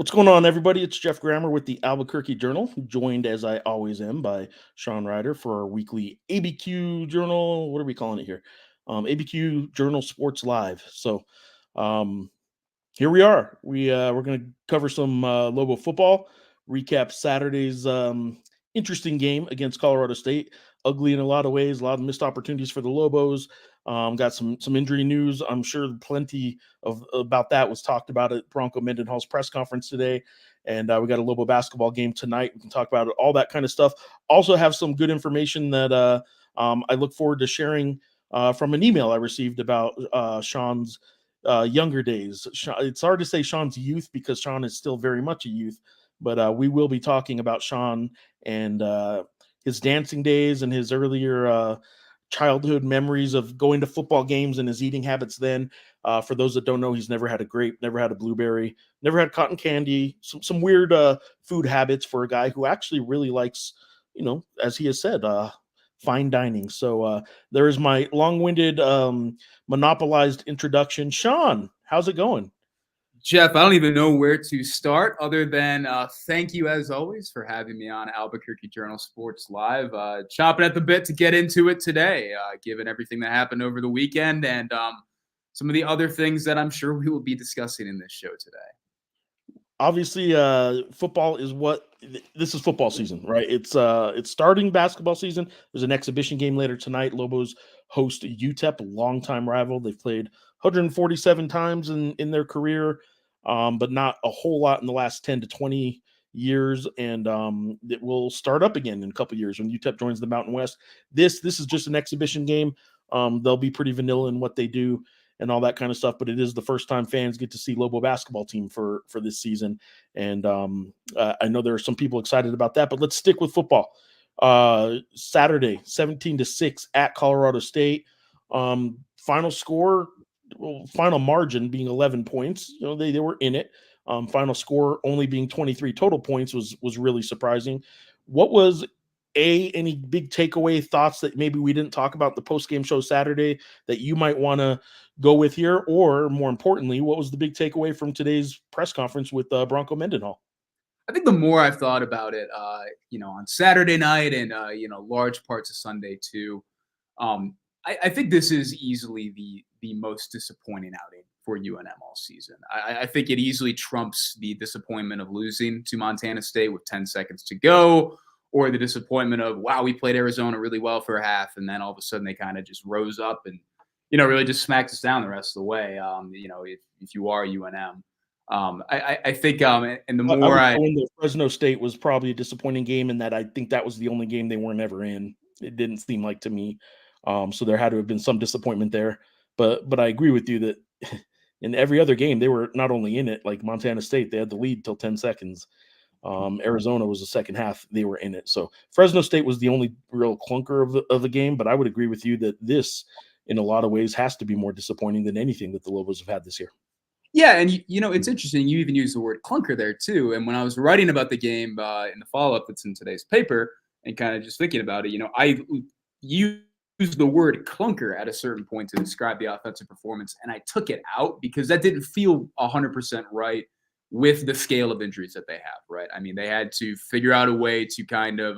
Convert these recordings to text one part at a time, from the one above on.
What's going on, everybody? It's Geoff Grammer with the Albuquerque Journal, joined as I always am by Sean Reider for our weekly ABQ Journal. What are we calling it here? ABQ Journal Sports Live. Um, Here we are. We're going to cover some Lobo football, recap Saturday's interesting game against Colorado State. Ugly in a lot of ways, a lot of missed opportunities for the Lobos. Got some injury news. I'm sure plenty of about that was talked about at Bronco Mendenhall's press conference today. And we got a Lobo basketball game tonight. We can talk about it, all that kind of stuff. Also have some good information that I look forward to sharing from an email I received about Sean's younger days. It's hard to say Sean's youth because Sean is still very much a youth, but we will be talking about Sean and his dancing days and his earlier childhood memories of going to football games and his eating habits then. For those that don't know, he's never had a grape, never had a blueberry, never had cotton candy, some weird food habits for a guy who actually really likes, as he has said, fine dining. So there is my long-winded monopolized introduction. Sean, how's it going? Geoff, I don't even know where to start other than thank you as always for having me on Albuquerque Journal Sports Live. Chopping at the bit to get into it today, given everything that happened over the weekend and some of the other things that I'm sure we will be discussing in this show today. Obviously, football is this is football season, right? It's starting basketball season. There's an exhibition game later tonight. Lobos host UTEP, a longtime rival. They've played 147 times in their career, but not a whole lot in the last 10 to 20 years. And it will start up again in a couple years when UTEP joins the Mountain West. This is just an exhibition game. They'll be pretty vanilla in what they do and all that kind of stuff, but it is the first time fans get to see Lobo basketball team for this season. And I know there are some people excited about that, but let's stick with football. Saturday, 17-6 at Colorado State. Final score, final margin being 11 points. They were in it. Final score only being 23 total points was really surprising. What was any big takeaway thoughts that maybe we didn't talk about the post-game show Saturday that you might want to go with here? Or more importantly, what was the big takeaway from today's press conference with Bronco Mendenhall? I think the more I've thought about it, on Saturday night and, large parts of Sunday too, I think this is easily the most disappointing outing for UNM all season. I think it easily trumps the disappointment of losing to Montana State with 10 seconds to go, or the disappointment of, wow, we played Arizona really well for a half, and then all of a sudden they kind of just rose up and, really just smacked us down the rest of the way, if you are UNM. I think, and the more the Fresno State was probably a disappointing game in that I think that was the only game they weren't ever in. It didn't seem like to me. So there had to have been some disappointment there. But I agree with you that in every other game, they were not only in it, like Montana State, they had the lead till 10 seconds. Arizona was the second half, they were in it. So Fresno State was the only real clunker of the game, but I would agree with you that this, in a lot of ways, has to be more disappointing than anything that the Lobos have had this year. Yeah, and it's interesting. You even use the word clunker there too. And when I was writing about the game in the follow-up that's in today's paper, and kind of just thinking about it, I used the word clunker at a certain point to describe the offensive performance, and I took it out because that didn't feel 100% right with the scale of injuries that they have. Right? I mean, they had to figure out a way to kind of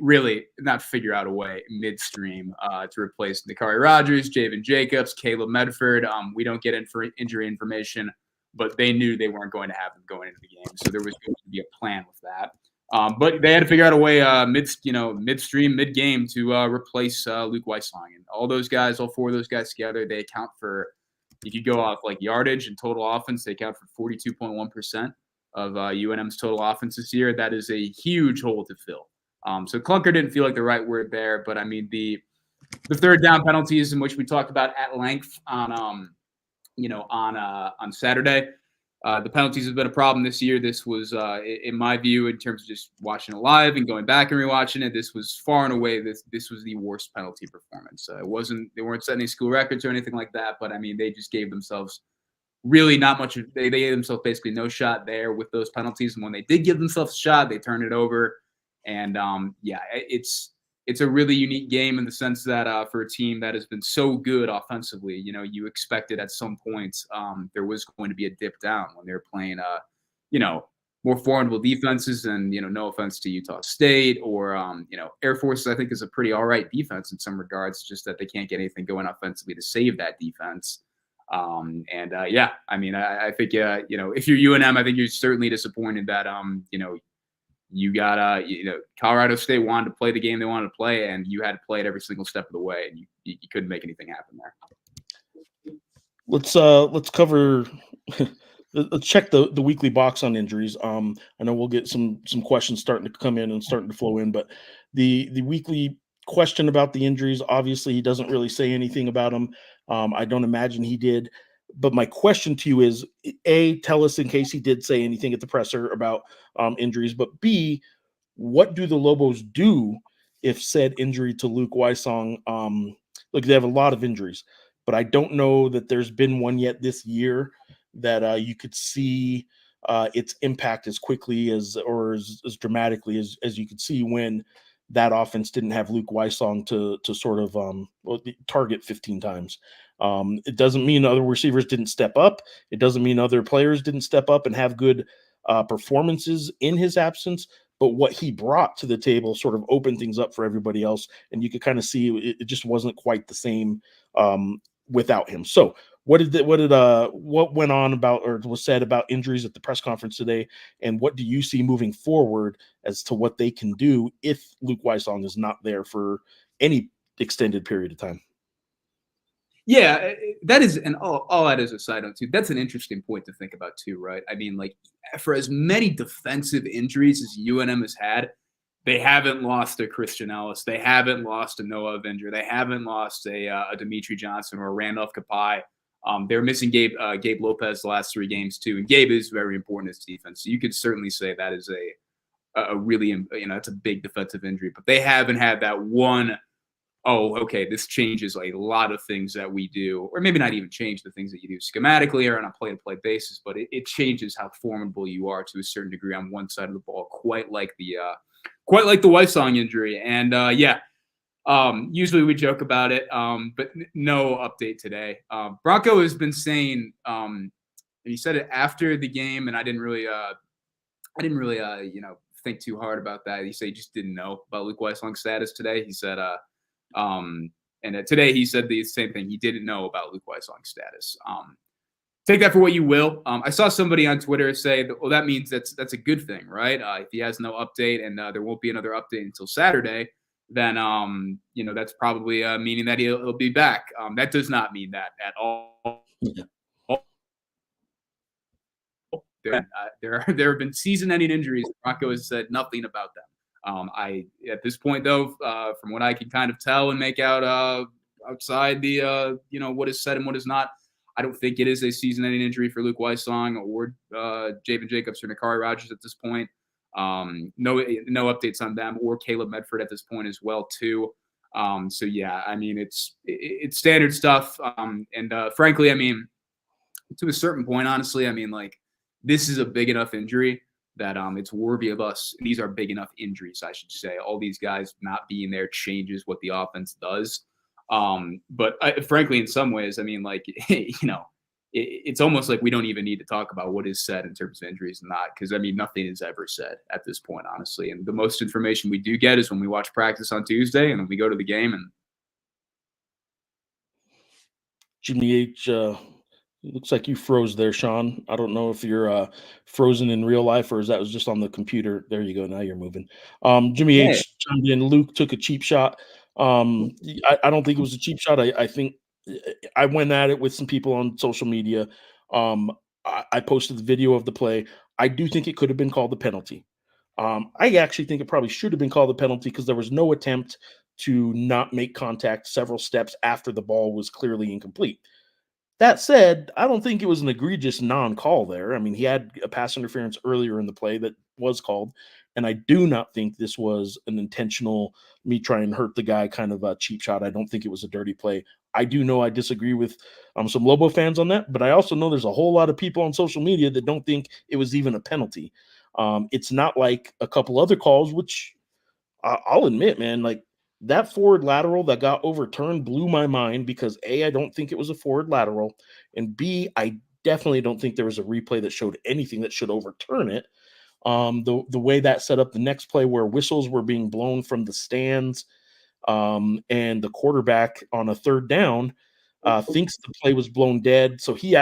really not figure out a way midstream to replace Nikari Rogers, Javen Jacobs, Caleb Medford. We don't get in for injury information, but they knew they weren't going to have them going into the game. So there was going to be a plan with that. But they had to figure out a way midstream, mid-game to replace Luke Weisslang. And all four of those guys together, they account for, if you go off like yardage and total offense, they account for 42.1% of UNM's total offense this year. That is a huge hole to fill. So clunker didn't feel like the right word there, but I mean the third down penalties, in which we talked about at length on Saturday. The penalties have been a problem this year. This was, in my view, in terms of just watching it live and going back and rewatching it, this was far and away this was the worst penalty performance. They weren't setting any school records or anything like that, but I mean they just gave themselves really not much. They gave themselves basically no shot there with those penalties, and when they did give themselves a shot, they turned it over. And it's a really unique game in the sense that for a team that has been so good offensively, you expected at some point there was going to be a dip down when they were playing more formidable defenses. And no offense to Utah State or Air Force, I think is a pretty all right defense in some regards. Just that they can't get anything going offensively to save that defense. Yeah, I mean, I think if you're UNM, I think you're certainly disappointed that you got Colorado State wanted to play the game they wanted to play, and you had to play it every single step of the way, and you couldn't make anything happen there. Let's cover. Let's check the weekly box on injuries. I know we'll get some questions starting to come in and starting to flow in, but the weekly question about the injuries, obviously he doesn't really say anything about them. I don't imagine he did. But my question to you is: A, tell us in case he did say anything at the presser about injuries, but B, what do the Lobos do if said injury to Luke Wysong? Look, they have a lot of injuries, but I don't know that there's been one yet this year that you could see its impact as quickly or as dramatically as you could see when that offense didn't have Luke Wysong to sort of target 15 times. It doesn't mean other receivers didn't step up. It doesn't mean other players didn't step up and have good performances in his absence. But what he brought to the table sort of opened things up for everybody else, and you could kind of see it just wasn't quite the same without him. So, what went on about or was said about injuries at the press conference today, and what do you see moving forward as to what they can do if Luke Wysong is not there for any extended period of time? Yeah, that is, and all that is a side note too. That's an interesting point to think about too, right? I mean, like for as many defensive injuries as UNM has had, they haven't lost a Christian Ellis, they haven't lost a Noah Avenger, they haven't lost a Dimitri Johnson or a Randolph Kapai. They're missing Gabe Lopez the last 3 games too, and Gabe is very important as defense. So you could certainly say that is a really it's a big defensive injury, but they haven't had that one. Oh, okay, this changes a lot of things that we do, or maybe not even change the things that you do schematically or on a play-to-play basis, but it changes how formidable you are to a certain degree on one side of the ball, quite like the Wysong injury. And usually we joke about it, but no update today. Bronco has been saying, and he said it after the game, and I didn't really think too hard about that. He said he just didn't know about Luke Wysong's status today. He said, today he said the same thing. He didn't know about Luke Wysong's status. Take that for what you will. I saw somebody on Twitter say, well, that means that's a good thing, right? If he has no update and there won't be another update until Saturday, then that's probably meaning that he'll be back. That does not mean that at all. Yeah. There have been season-ending injuries. Bronco has said nothing about them. At this point, though, from what I can kind of tell and make out outside the what is said and what is not, I don't think it is a season-ending injury for Luke Wysong or Javen Jacobs or Nakari Rogers at this point. No updates on them or Caleb Medford at this point as well too. So yeah, I mean it's standard stuff. Frankly, I mean to a certain point, honestly, I mean like this is a big enough injury that it's worthy of us. These are big enough injuries, I should say. All these guys not being there changes what the offense does. Frankly, in some ways, I mean, like, it's almost like we don't even need to talk about what is said in terms of injuries and not, because, I mean, nothing is ever said at this point, honestly. And the most information we do get is when we watch practice on Tuesday and then we go to the game. And Jimmy H, it looks like you froze there, Sean. I don't know if you're frozen in real life or is that was just on the computer. There you go. Now you're moving. Jimmy yeah, H chimed in. Luke took a cheap shot. I don't think it was a cheap shot. I think I went at it with some people on social media. I posted the video of the play. I do think it could have been called a penalty. I actually think it probably should have been called a penalty because there was no attempt to not make contact several steps after the ball was clearly incomplete. That said, I don't think it was an egregious non-call there. I mean, he had a pass interference earlier in the play that was called, and I do not think this was an intentional me trying to hurt the guy kind of a cheap shot. I don't think it was a dirty play. I do know I disagree with some Lobo fans on that, but I also know there's a whole lot of people on social media that don't think it was even a penalty. It's not like a couple other calls, which I'll admit, man, like that forward lateral that got overturned blew my mind because A, I don't think it was a forward lateral, and B, I definitely don't think there was a replay that showed anything that should overturn it. The way that set up the next play where whistles were being blown from the stands, and the quarterback on a third down thinks the play was blown dead. So he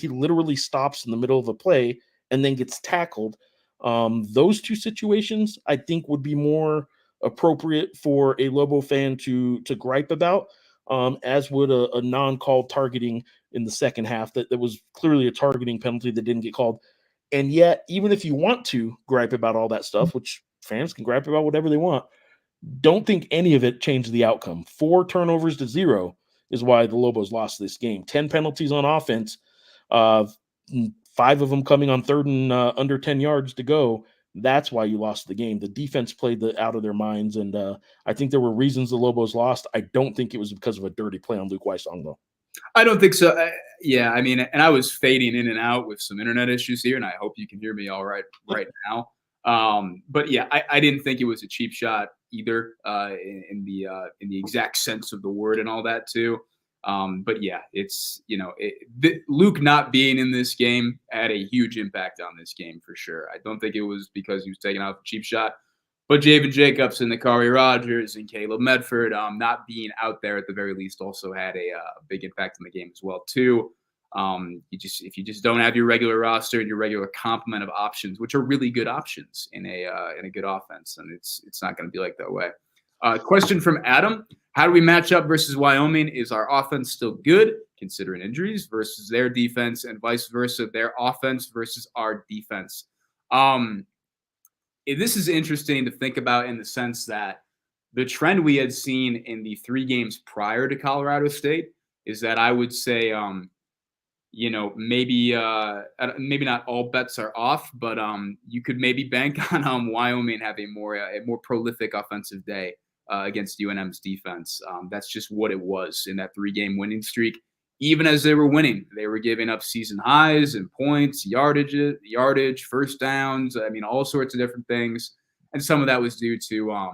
literally stops in the middle of a play and then gets tackled. Those two situations I think would be more appropriate for a Lobo fan to gripe about, as would a non-called targeting in the second half that was clearly a targeting penalty that didn't get called. And yet, even if you want to gripe about all that stuff, which fans can gripe about whatever they want, don't think any of it changed the outcome. 4 turnovers to 0 is why the Lobos lost this game. 10 penalties on offense, uh, 5 of them coming on third and under 10 yards to go. That's why you lost the game. The defense played out of their minds, and I think there were reasons the Lobos lost. I don't think it was because of a dirty play on Luke Weissong, though. I don't think so. Yeah, I mean, and I was fading in and out with some internet issues here, and I hope you can hear me all right now. But yeah, I didn't think it was a cheap shot either, in the exact sense of the word and all that too. But yeah, it's Luke not being in this game had a huge impact on this game for sure. I don't think it was because he was taking out a cheap shot. But Javen Jacobs and Nakari Rogers and Caleb Medford not being out there at the very least also had a big impact on the game as well too. If you just don't have your regular roster and your regular complement of options, which are really good options in a good offense, and it's not going to be like that way. Question from Adam: how do we match up versus Wyoming? Is our offense still good considering injuries versus their defense, and vice versa, their offense versus our defense? This is interesting to think about in the sense that the trend we had seen in the 3 games prior to Colorado State is that I would say, maybe not all bets are off, but you could maybe bank on Wyoming having a more prolific offensive day against UNM's defense. That's just what it was in that 3-game winning streak. Even as they were winning, they were giving up season highs in points, yardage, first downs. I mean, all sorts of different things. And some of that was due to,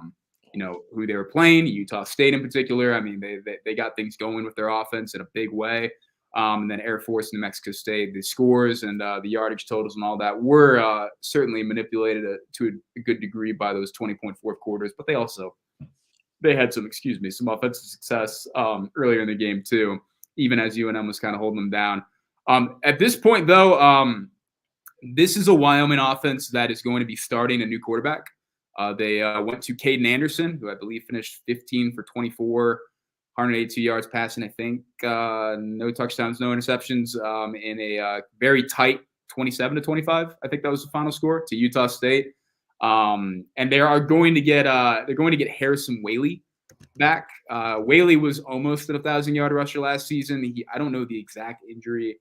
who they were playing, Utah State in particular. I mean, they got things going with their offense in a big way. And then Air Force, New Mexico State, the scores and the yardage totals and all that were certainly manipulated to a good degree by those 20-point fourth quarters. But they had some offensive success earlier in the game too, even as UNM was kind of holding them down. At this point, though, this is a Wyoming offense that is going to be starting a new quarterback. They went to Caden Anderson, who I believe finished 15 for 24, 182 yards passing, I think. No touchdowns, no interceptions, in a very tight 27-25. I think that was the final score to Utah State. And they're going to get Harrison Whaley back. Whaley was almost a 1,000-yard rusher last season. I don't know the exact injury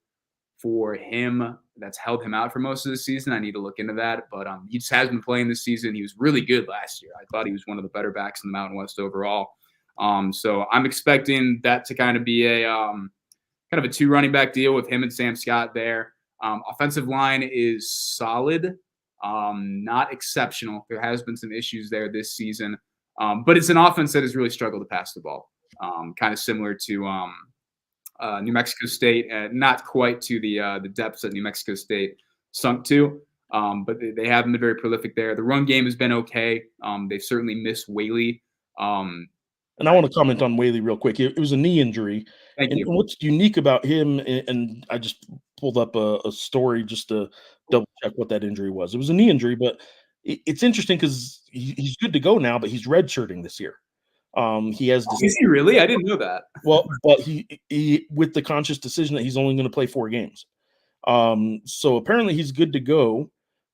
for him that's held him out for most of the season. I need to look into that, but he just has been playing this season. He was really good last year. I thought he was one of the better backs in the Mountain West overall. So I'm expecting that to kind of be a 2 running back deal with him and Sam Scott there. Offensive line is solid, not exceptional. There has been some issues there this season. But it's an offense that has really struggled to pass the ball, kind of similar to New Mexico State, not quite to the depths that New Mexico State sunk to, but they haven't been very prolific there. The run game has been okay. They've certainly missed Whaley. And I want to comment on Whaley real quick. It was a knee injury. Thank you. And what's unique about him, and I just pulled up a story just to double check what that injury was. It was a knee injury, but it's interesting because he's good to go now, but he's redshirting this year. He has. Is he really? I didn't know that. Well, but he with the conscious decision that he's only going to play 4 games. So apparently he's good to go.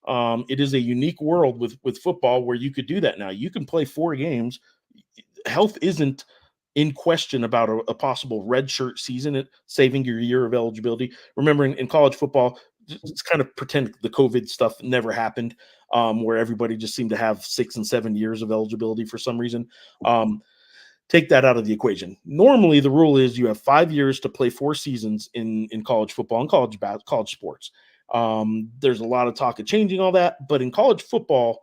It is a unique world with football where you could do that now. You can play 4 games. Health isn't in question about a possible redshirt season, saving your year of eligibility. Remember, in college football, it's kind of pretend the COVID stuff never happened, where everybody just seemed to have 6 and 7 years of eligibility for some reason. Take that out of the equation. Normally, the rule is you have 5 years to play 4 seasons in college football and college sports. There's a lot of talk of changing all that, but in college football,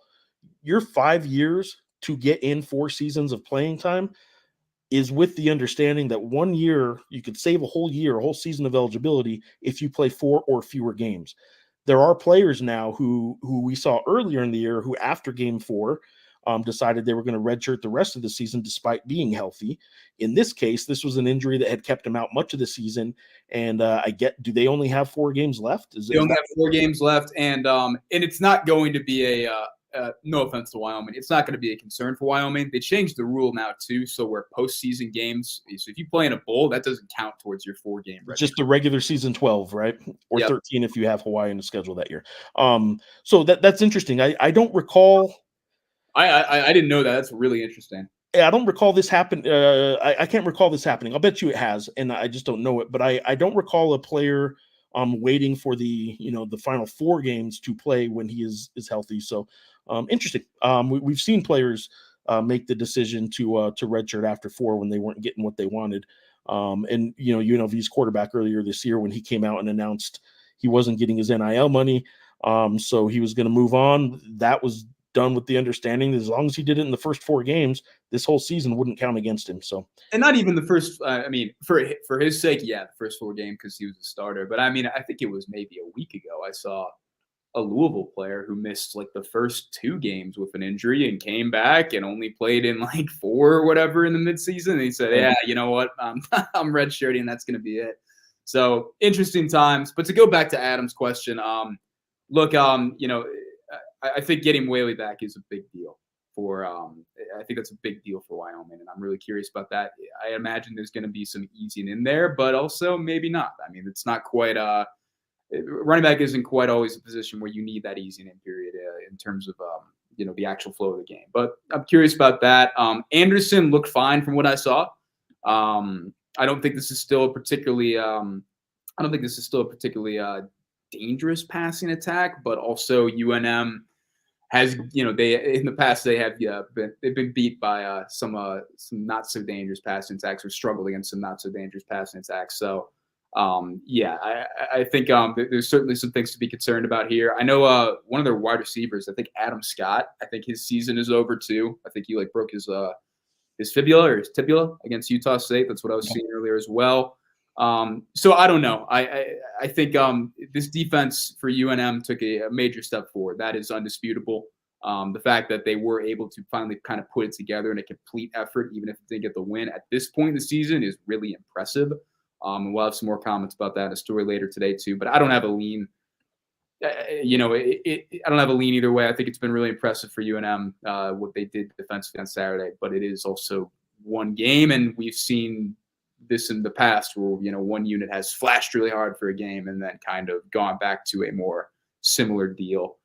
your 5 years to get in 4 seasons of playing time is with the understanding that 1 year you could save a whole year, a whole season of eligibility if you play 4 or fewer games. There are players now who we saw earlier in the year who, after game 4, decided they were going to redshirt the rest of the season despite being healthy. In this case, this was an injury that had kept him out much of the season. And do they only have 4 games left? They only have 4 games left, and it's not going to be no offense to Wyoming, it's not going to be a concern for Wyoming. They changed the rule now too, so where postseason games, so if you play in a bowl, that doesn't count towards your 4-game record. Just the regular season 12, right? Or Yep. 13 if you have Hawaii in the schedule that year. So that's interesting. I don't recall. I didn't know that. That's really interesting. I don't recall this happen. I can't recall this happening. I'll bet you it has, and I just don't know it. But I don't recall a player waiting for the final 4 games to play when he is healthy. So interesting. We've seen players make the decision to redshirt after 4 when they weren't getting what they wanted. And UNLV's quarterback earlier this year, when he came out and announced he wasn't getting his NIL money, so he was going to move on. That was done with the understanding that as long as he did it in the first 4 games, this whole season wouldn't count against him. So, and not even the first. For his sake, yeah, the first 4 games because he was a starter. But I think it was maybe a week ago I saw a Louisville player who missed like the first 2 games with an injury and came back and only played in like 4 or whatever in the midseason. And he said, "Yeah, you know what? I'm redshirting, and that's going to be it." So interesting times. But to go back to Adam's question, I think getting Whaley back is a big deal for. I think that's a big deal for Wyoming, and I'm really curious about that. I imagine there's going to be some easing in there, but also maybe not. I mean, it's not quite. Running back isn't quite always a position where you need that easing in period in terms of the actual flow of the game. But I'm curious about that. Anderson looked fine from what I saw. I don't think this is still a particularly. Dangerous passing attack, but also UNM has, they in the past they have they've been beat by some not so dangerous passing attacks or struggled against some not so dangerous passing attacks. So I think there's certainly some things to be concerned about here. I know one of their wide receivers, I think Adam Scott, I think his season is over too. I think he broke his fibula or his tibula against Utah State. That's what I was seeing earlier as well. So I don't know. I think this defense for UNM took a major step forward. That is undisputable. The fact that they were able to finally kind of put it together in a complete effort, even if it didn't get the win at this point in the season, is really impressive. And we'll have some more comments about that in a story later today too. But I don't have a lean. I don't have a lean either way. I think it's been really impressive for UNM what they did defensively on Saturday. But it is also one game, and we've seen this in the past where one unit has flashed really hard for a game and then kind of gone back to a more similar deal.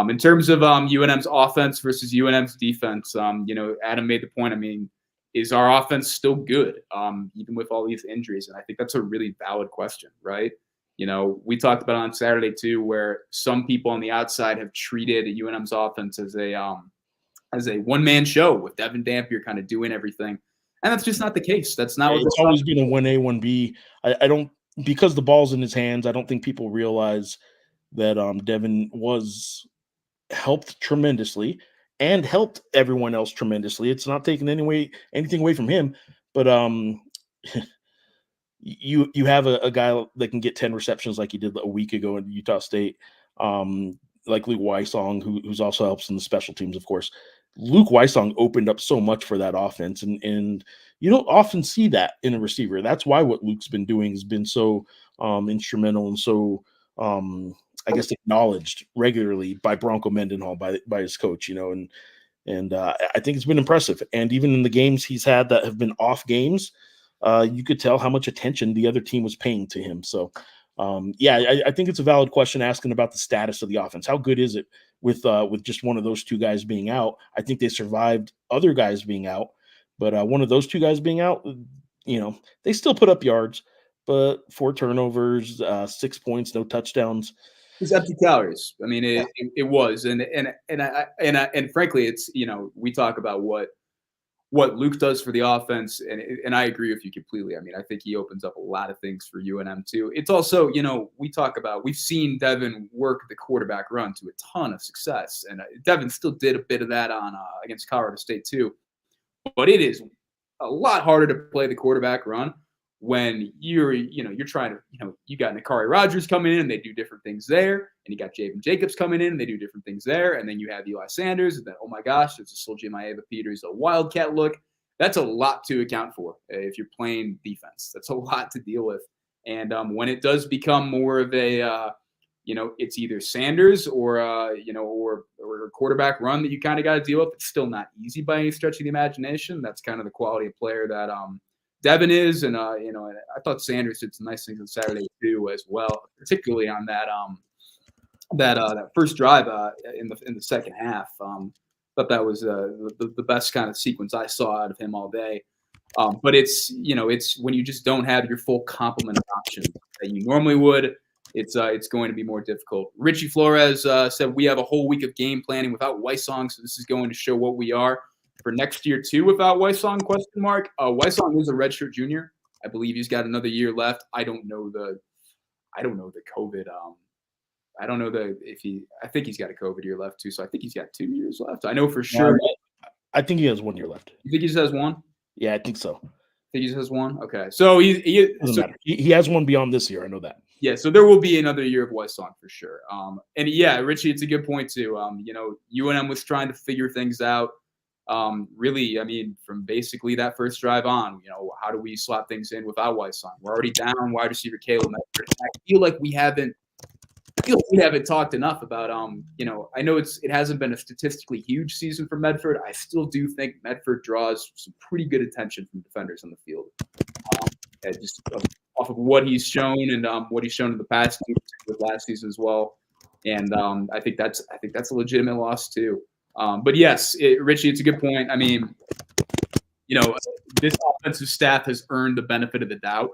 In terms of UNM's offense versus UNM's defense, Adam made the point. I mean, is our offense still good even with all these injuries? And I think that's a really valid question, right? We talked about on Saturday too, where some people on the outside have treated UNM's offense as a one-man show with Devin Dampier kind of doing everything. And that's just not the case. That's not what it's always been a 1A, 1B. I don't, because the ball's in his hands, I don't think people realize that Devin was helped tremendously and helped everyone else tremendously. It's not taking anything away from him, but you have a guy that can get 10 receptions like he did a week ago in Utah State, like Luke Wysong, who's also helps in the special teams, of course. Luke Wysong opened up so much for that offense, and you don't often see that in a receiver. That's why what Luke's been doing has been so instrumental and so I guess acknowledged regularly by Bronco Mendenhall, by his coach, and I think it's been impressive. And even in the games he's had that have been off games, you could tell how much attention the other team was paying to him. So I think it's a valid question asking about the status of the offense. How good is it with just one of those 2 guys being out? I think they survived other guys being out, but one of those 2 guys being out, they still put up yards, but 4 turnovers, 6 points, no touchdowns. It's empty calories. I mean, it was, and frankly, it's we talk about what Luke does for the offense, and I agree with you completely. I mean, I think he opens up a lot of things for UNM too. It's also, we've seen Devin work the quarterback run to a ton of success, and Devin still did a bit of that on against Colorado State too. But it is a lot harder to play the quarterback run when you're trying to, you got Nakari Rogers coming in and they do different things there, and you got Javen Jacobs coming in and they do different things there, and then you have Eli Sanders, and then, oh my gosh, there's a Soldier Maeva Peters, a Wildcat look. That's a lot to account for if you're playing defense. That's a lot to deal with. And when it does become more of a, it's either Sanders or a quarterback run that you kind of got to deal with. It's still not easy by any stretch of the imagination. That's kind of the quality of player that Devin is, and I thought Sanders did some nice things on Saturday too, as well, particularly on that first drive in the second half. Thought that was the best kind of sequence I saw out of him all day. But it's when you just don't have your full complement of options that you normally would. It's going to be more difficult. Richie Flores said we have a whole week of game planning without Wysong, so this is going to show what we are for next year too without Wysong? Wysong is a redshirt junior. I believe he's got another year left. I don't know the COVID. I don't know I think he's got a COVID year left too. So I think he's got 2 years left. I know for sure. I think he has 1 year left. You think he just has one? Yeah, I think so. Think he just has one? Okay. So he has one beyond this year. I know that. Yeah, so there will be another year of Wysong for sure. And yeah, Richie, it's a good point too. UNM was trying to figure things out. Really, I mean, from basically that first drive on, how do we slot things in without Wysong? We're already down wide receiver Caleb Medford. I feel like we haven't talked enough about I know it hasn't been a statistically huge season for Medford. I still do think Medford draws some pretty good attention from defenders on the field. Just off of what he's shown and what he's shown in the past with last season as well. And I think that's a legitimate loss too. But yes, Richie, it's a good point. I mean, this offensive staff has earned the benefit of the doubt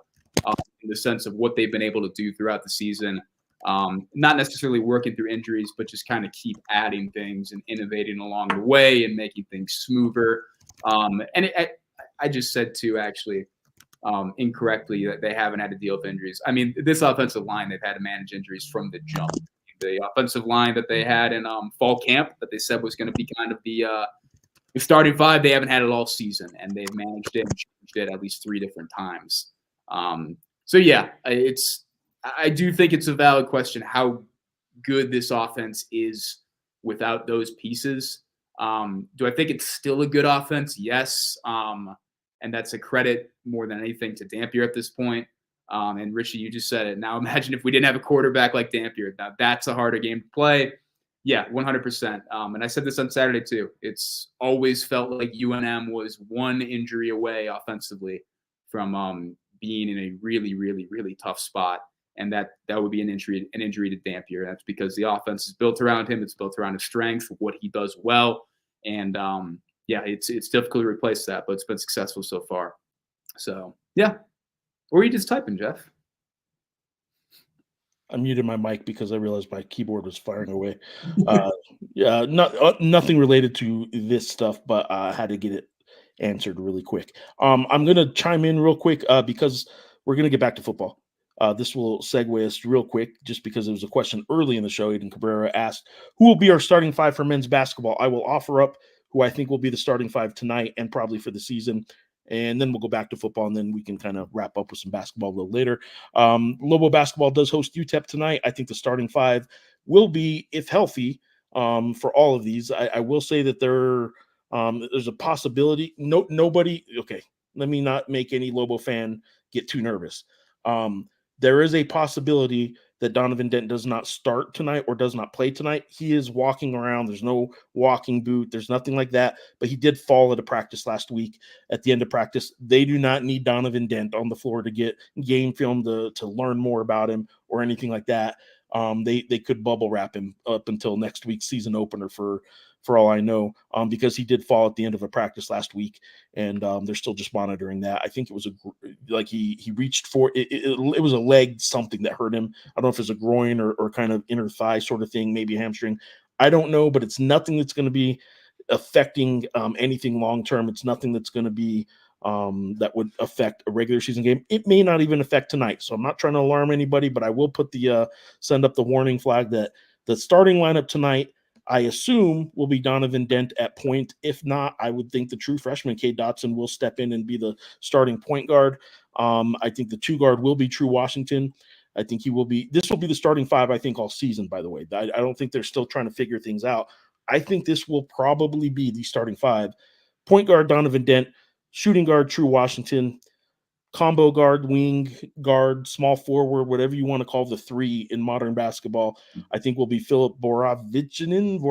in the sense of what they've been able to do throughout the season. Not necessarily working through injuries, but just kind of keep adding things and innovating along the way and making things smoother. I just said too, actually, incorrectly, that they haven't had to deal with injuries. I mean, this offensive line, they've had to manage injuries from the jump. The offensive line that they had in fall camp that they said was going to be kind of the starting five, they haven't had it all season, and they've managed it and changed it at least 3 different times. So yeah, I do think it's a valid question how good this offense is without those pieces. Do I think it's still a good offense? Yes. And that's a credit more than anything to Dampier at this point. And Richie, you just said it. Now imagine if we didn't have a quarterback like Dampier. Now that's a harder game to play. Yeah, 100%. And I said this on Saturday too. It's always felt like UNM was one injury away offensively from being in a really, really, really tough spot. And that would be an injury to Dampier. That's because the offense is built around him. It's built around his strength, what he does well. And yeah, it's difficult to replace that, but it's been successful so far. So yeah. Or are you just typing, Geoff? I muted my mic because I realized my keyboard was firing away. Yeah, nothing related to this stuff, but I had to get it answered really quick. I'm going to chime in real quick because we're going to get back to football. This will segue us real quick just because there was a question early in the show. Aiden Cabrera asked, who will be our starting 5 for men's basketball? I will offer up who I think will be the starting 5 tonight and probably for the season. And then we'll go back to football, and then we can kind of wrap up with some basketball a little later. Lobo basketball does host UTEP tonight. I think the starting 5 will be, if healthy, for all of these. I will say that there's a possibility. Nobody. Okay, let me not make any Lobo fan get too nervous. There is a possibility that Donovan Dent does not start tonight or does not play tonight. He is walking around. There's no walking boot. There's nothing like that. But he did fall at a practice last week at the end of practice. They do not need Donovan Dent on the floor to get game film to learn more about him or anything like that. They could bubble wrap him up until next week's season opener for all I know, because he did fall at the end of a practice last week, and they're still just monitoring that. I think it was he reached for it. It was a leg something that hurt him. I don't know if it's a groin or kind of inner thigh sort of thing, maybe a hamstring. I don't know, but it's nothing that's going to be affecting anything long term. It's nothing that's going to be that would affect a regular season game. It may not even affect tonight, so I'm not trying to alarm anybody, but I will put send up the warning flag that the starting lineup tonight, I assume will be Donovan Dent at point. If not, I would think the true freshman Cade Dotson will step in and be the starting point guard. I think the two guard will be True Washington. I think he will be. This will be the starting five, I think, all season, by the way. I don't think they're still trying to figure things out. I think this will probably be the starting five. Point guard, Donovan Dent. Shooting guard, True Washington. Combo guard, wing guard, small forward, whatever you want to call the three in modern basketball, I think will be Philip Boravishinin.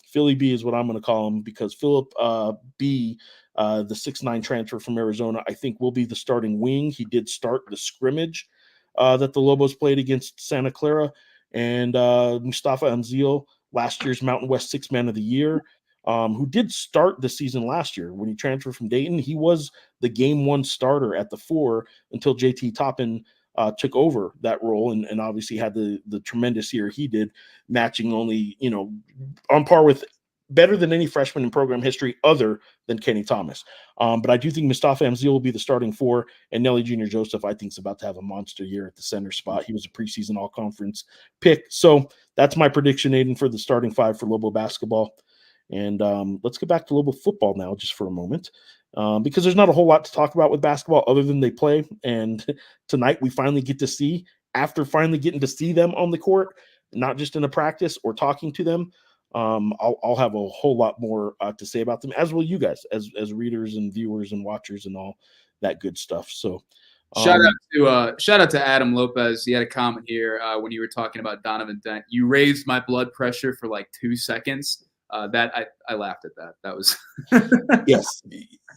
Philly B is what I'm going to call him because Philip B, the 6'9" transfer from Arizona, I think will be the starting wing. He did start the scrimmage that the Lobos played against Santa Clara. And Mustafa Amzil, last year's Mountain West Six Man of the Year, who did start the season last year when he transferred from Dayton. He was the game one starter at the 4 until JT Toppin took over that role and obviously had the tremendous year he did, matching only, on par with better than any freshman in program history other than Kenny Thomas. But I do think Mustafa Amzil will be the starting 4, and Nelly Jr. Joseph, I think, is about to have a monster year at the center spot. He was a preseason all-conference pick. So that's my prediction, Aiden, for the starting 5 for Lobo basketball. And let's get back to Lobo football now just for a moment, because there's not a whole lot to talk about with basketball other than they play. And tonight we finally get to see, after finally getting to see them on the court, not just in a practice or talking to them, I'll have a whole lot more to say about them, as will you guys, as readers and viewers and watchers and all that good stuff. So shout out to Adam Lopez. He had a comment here when you were talking about Donovan Dent. You raised my blood pressure for like 2 seconds. That I laughed at that. That was yes.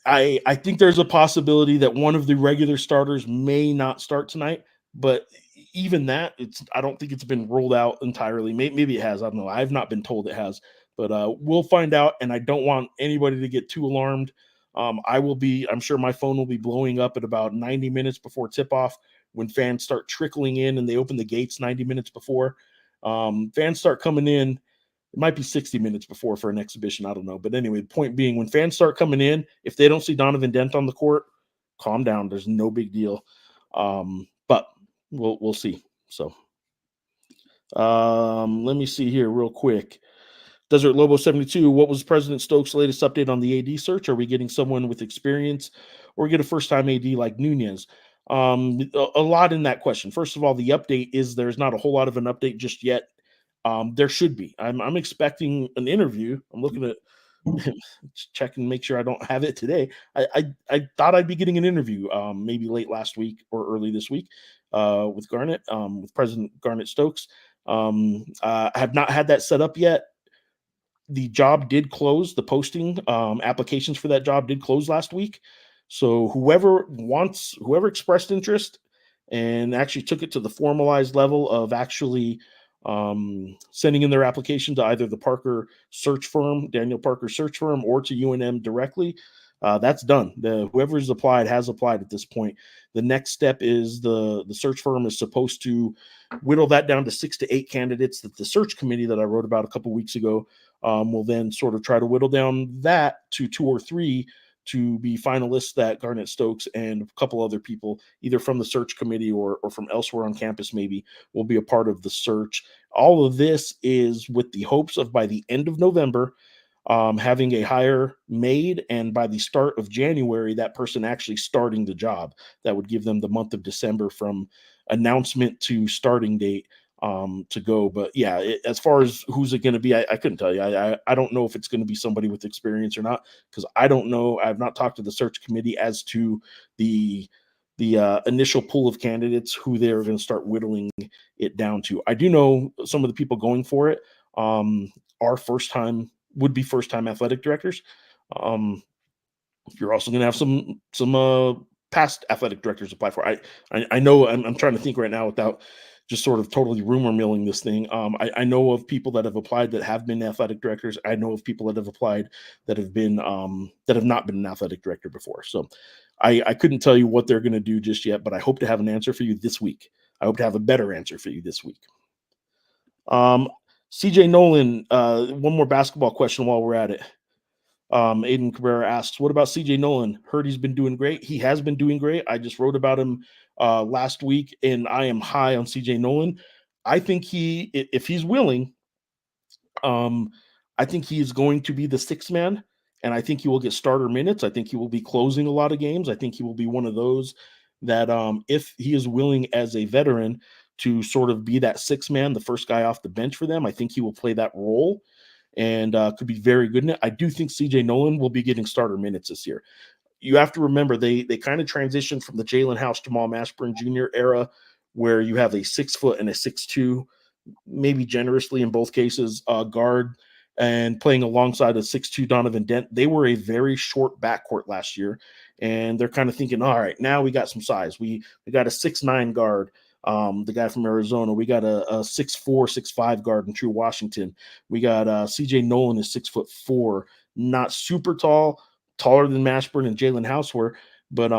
I think there's a possibility that one of the regular starters may not start tonight, but even that, I don't think it's been rolled out entirely. Maybe it has. I don't know. I've not been told it has, but we'll find out. And I don't want anybody to get too alarmed. I'm sure my phone will be blowing up at about 90 minutes before tip off when fans start trickling in and they open the gates 90 minutes before. Fans start coming in. It might be 60 minutes before for an exhibition. I don't know. But anyway, the point being, when fans start coming in, if they don't see Donovan Dent on the court, calm down. There's no big deal. But we'll see. So let me see here real quick. Desert Lobo 72, what was President Stokes' latest update on the AD search? Are we getting someone with experience or get a first-time AD like Nunez? A lot in that question. First of all, the update is there's not a whole lot of an update just yet. There should be. I'm expecting an interview. I'm looking at check and make sure I don't have it today. I thought I'd be getting an interview maybe late last week or early this week with Garnett, with President Garnett Stokes. I have not had that set up yet. The job did close. The posting applications for that job did close last week. So whoever expressed interest and actually took it to the formalized level of actually sending in their application to either the Parker search firm, Daniel Parker search firm, or to UNM directly, that's done. Whoever has applied at this point. The next step is the search firm is supposed to whittle that down to 6 to 8 candidates that the search committee that I wrote about a couple weeks ago will then sort of try to whittle down that to 2 or 3 to be finalists that Garnett Stokes and a couple other people, either from the search committee or from elsewhere on campus maybe, will be a part of the search. All of this is with the hopes of by the end of November, having a hire made, and by the start of January, that person actually starting the job. That would give them the month of December from announcement to starting date to go. But yeah, as far as who's it going to be, I couldn't tell you. I don't know if it's going to be somebody with experience or not, because I don't know. I've not talked to the search committee as to the initial pool of candidates who they're going to start whittling it down to. I do know some of the people going for it are would be first time athletic directors. You're also going to have some past athletic directors apply for. I know I'm trying to think right now without just sort of totally rumor milling this thing. I know of people that have applied that have been athletic directors. I know of people that have applied that have been that have not been an athletic director before. So I couldn't tell you what they're going to do just yet, but I hope to have an answer for you this week. I hope to have a better answer for you this week. CJ Nolan, one more basketball question while we're at it. Aiden Cabrera asks, what about CJ Nolan? Heard he's been doing great. He has been doing great. I just wrote about him last week, and I am high on CJ Nolan. I think if he's willing, Um, I think he is going to be the sixth man, and I think he will get starter minutes. I think he will be closing a lot of games. I think he will be one of those that, if he is willing as a veteran to sort of be that sixth man, the first guy off the bench for them, I think he will play that role and could be very good in it. I do think CJ Nolan will be getting starter minutes this year. You have to remember they kind of transitioned from the Jalen House, Jamal Mashburn Jr. era, where you have a 6 foot and a 6'2", maybe generously in both cases, guard, and playing alongside a 6'2" Donovan Dent. They were a very short backcourt last year, and they're kind of thinking, all right, now we got some size. We got a 6'9" guard, the guy from Arizona. We got a 6'4", 6'5" guard in True Washington. We got CJ Nolan is 6'4", not super tall, taller than Mashburn and Jalen House were, but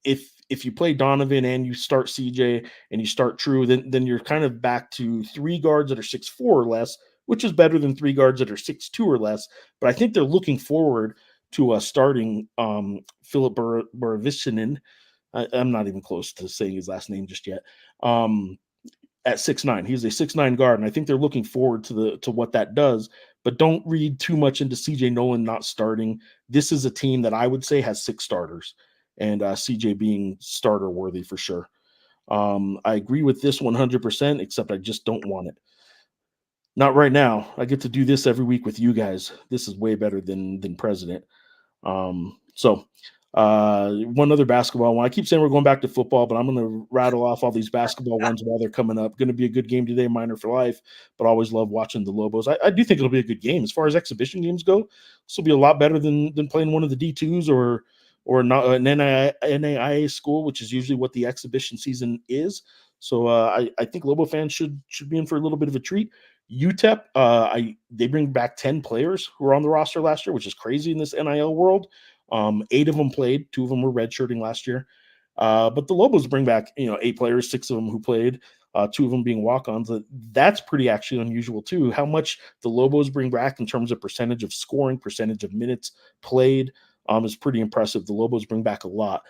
if you play Donovan and you start CJ and you start True, then you're kind of back to three guards that are 6'4" or less, which is better than three guards that are 6'2" or less. But I think they're looking forward to starting Philip Borovitsinen. I'm not even close to saying his last name just yet. At 6'9". He's a 6'9" guard, and I think they're looking forward to what that does. But don't read too much into CJ Nolan not starting. This is a team that I would say has 6 starters, and CJ being starter worthy for sure. I agree with this 100%, except I just don't want it. Not right now. I get to do this every week with you guys. This is way better than president. One other basketball one. I keep saying we're going back to football, but I'm going to rattle off all these basketball ones while they're coming up. Going to be a good game today, Miner for life, but I always love watching the Lobos. I do think it'll be a good game. As far as exhibition games go, this will be a lot better than playing one of the D2s or not an NAIA school, which is usually what the exhibition season is. I think Lobo fans should be in for a little bit of a treat. UTEP, they bring back 10 players who were on the roster last year, which is crazy in this NIL world. 8 of them played, 2 of them were redshirting last year. But the Lobos bring back, 8 players, 6 of them who played, 2 of them being walk-ons. That's pretty actually unusual too. How much the Lobos bring back in terms of percentage of scoring, percentage of minutes played, is pretty impressive. The Lobos bring back a lot.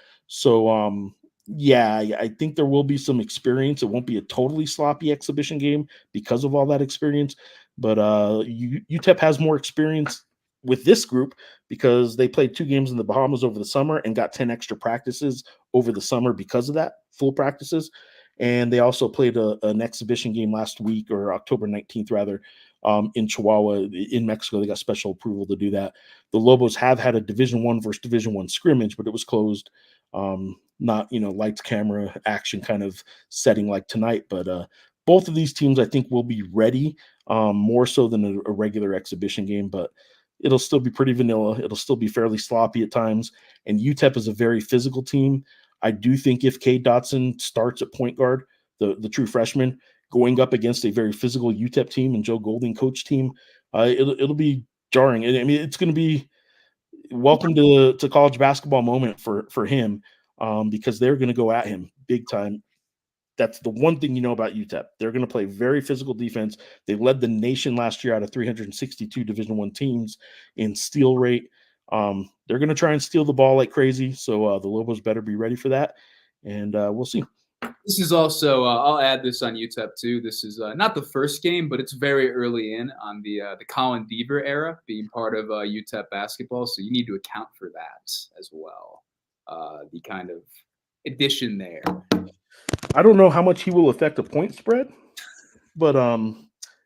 Yeah, I think there will be some experience. It won't be a totally sloppy exhibition game because of all that experience. But UTEP has more experience with this group because they played 2 games in the Bahamas over the summer and got 10 extra practices over the summer because of that, full practices. And they also played an exhibition game last week, or October 19th, rather, in Chihuahua in Mexico. They got special approval to do that. The Lobos have had a Division I versus Division I scrimmage, but it was closed. Not, lights, camera, action kind of setting like tonight. But both of these teams, I think, will be ready, more so than a regular exhibition game. But it'll still be pretty vanilla. It'll still be fairly sloppy at times. And UTEP is a very physical team. I do think if Cade Dotson starts at point guard, the true freshman, going up against a very physical UTEP team and Joe Golding coach team, it'll be jarring. I mean, it's going to be welcome to college basketball moment for him, because they're going to go at him big time. That's the one thing about UTEP. They're going to play very physical defense. They led the nation last year out of 362 Division I teams in steal rate. They're going to try and steal the ball like crazy. So the Lobos better be ready for that. And we'll see. This is also, I'll add this on UTEP too. This is not the first game, but it's very early in on the Colin Deaver era, being part of UTEP basketball. So you need to account for that as well. The kind of addition there. I don't know how much he will affect the point spread, but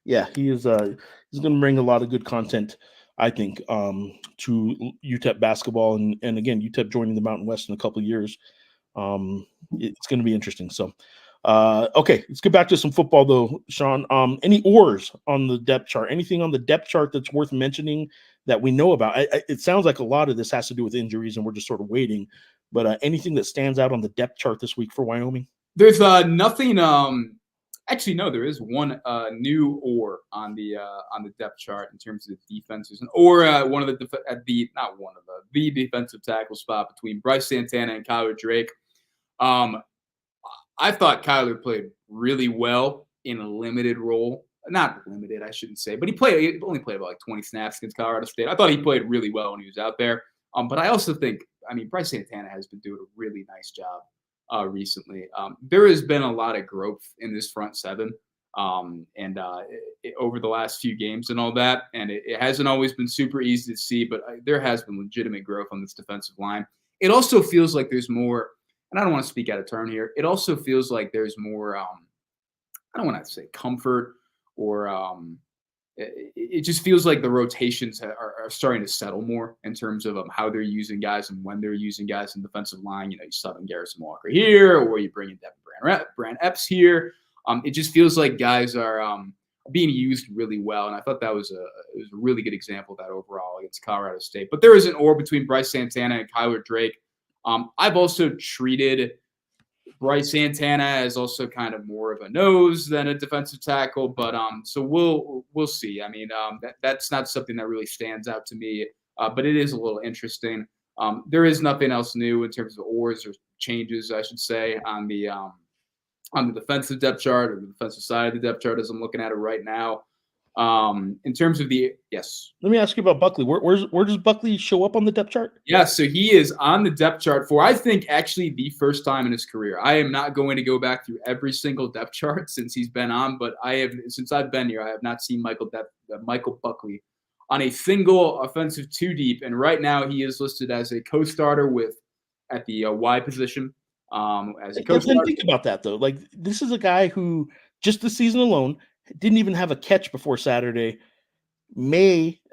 yeah, he's going to bring a lot of good content, I think, to UTEP basketball, and again, UTEP joining the Mountain West in a couple of years. It's going to be interesting. So, okay, let's get back to some football though, Sean. Any oars on the depth chart? Anything on the depth chart that's worth mentioning that we know about? It sounds like a lot of this has to do with injuries, and we're just sort of waiting. But anything that stands out on the depth chart this week for Wyoming? There's nothing. Actually, no, there is one new oar on the depth chart in terms of defenses, or one of the defensive tackle spot between Bryce Santana and Kyler Drake. I thought Kyler played really well in a limited role. Not limited, I shouldn't say, but he only played about like 20 snaps against Colorado State. I thought he played really well when he was out there. But I also think, Bryce Santana has been doing a really nice job recently. There has been a lot of growth in this front seven. over the last few games and all that. And it hasn't always been super easy to see, but there has been legitimate growth on this defensive line. It also feels like there's more, and I don't want to speak out of turn here. It also feels like there's more, I don't want to say comfort or it just feels like the rotations are starting to settle more in terms of how they're using guys and when they're using guys in defensive line. You know, you subbing Garrison Walker here, or you bring in Devin Brand Epps here. It just feels like guys are being used really well, and I thought that was a really good example of that overall against Colorado State. But there is an or between Bryce Santana and Kyler Drake. I've also treated Bryce Santana as also kind of more of a nose than a defensive tackle, but so we'll see. I mean, that's not something that really stands out to me, but it is a little interesting. There is nothing else new in terms of ors or changes, I should say, on the defensive depth chart or the defensive side of the depth chart as I'm looking at it right now. In terms of yes. Let me ask you about Buckley. Where does Buckley show up on the depth chart? Yeah, so he is on the depth chart for, I think, actually the first time in his career. I am not going to go back through every single depth chart since he's been on, but since I've been here, I have not seen Michael Buckley on a single offensive two deep, and right now he is listed as a co-starter at the Y position. As a co-starter. Then think about that though. Like, this is a guy who just the season alone didn't even have a catch before Saturday.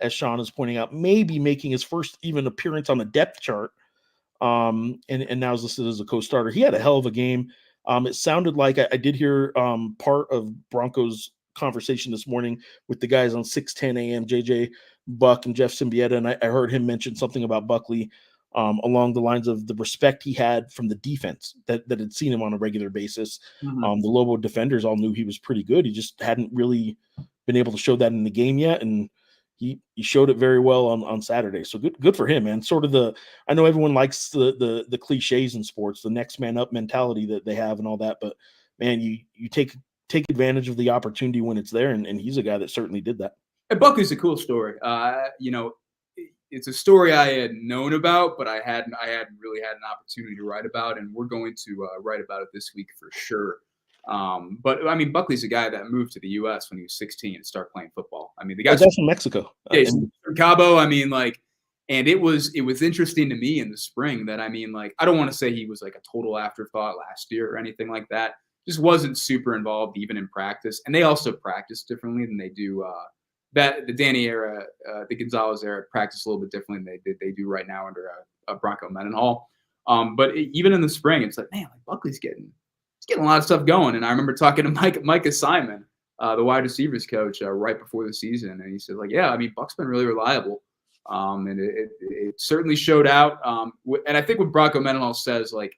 As Sean is pointing out, may be making his first even appearance on the depth chart. And now is listed as a co-starter. He had a hell of a game. It sounded like I did hear part of Broncos conversation this morning with the guys on 610 AM, JJ Buck and Jeff Symbieta, and I heard him mention something about Buckley along the lines of the respect he had from the defense that had seen him on a regular basis. Mm-hmm. The Lobo defenders all knew he was pretty good. He just hadn't really been able to show that in the game yet, and he showed it very well on Saturday. So good for him, man. Sort of I know everyone likes the cliches in sports, the next man up mentality that they have and all that, but man, you take advantage of the opportunity when it's there, and he's a guy that certainly did that. And Buckley's a cool story. It's a story I had known about, but I hadn't really had an opportunity to write about, and we're going to write about it this week for sure. But I mean, Buckley's a guy that moved to the U.S. when he was 16 and started playing football. I mean, the guy's from Mexico. Yeah, from Cabo. I mean, and it was interesting to me in the spring that, I mean, I don't want to say he was like a total afterthought last year or anything like that. Just wasn't super involved even in practice, and they also practice differently than they do. The Danny era, the Gonzalez era, practice a little bit differently than they do right now under Bronco Mendenhall. But even in the spring, it's like, man, Buckley's getting a lot of stuff going. And I remember talking to Micah Simon, the wide receivers coach, right before the season, and he said, yeah, I mean, Buck's been really reliable, and it certainly showed out. And I think what Bronco Mendenhall says, when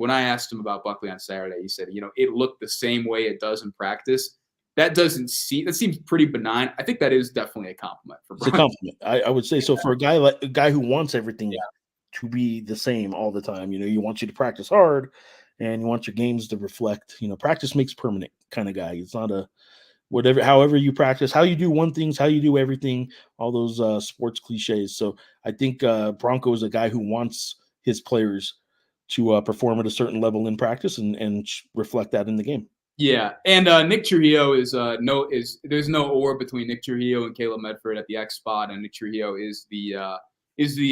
I asked him about Buckley on Saturday, he said, it looked the same way it does in practice. That seems pretty benign. I think that is definitely a compliment for Bronco. It's a compliment. I would say so for a guy who wants everything to be the same all the time. He wants you to practice hard, and you want your games to reflect. Practice makes permanent kind of guy. It's not a however you practice, how you do one thing's how you do everything. All those sports cliches. So I think Bronco is a guy who wants his players to perform at a certain level in practice and reflect that in the game. Yeah, and Nick Trujillo there's no or between Nick Trujillo and Caleb Medford at the X spot, and Nick Trujillo is the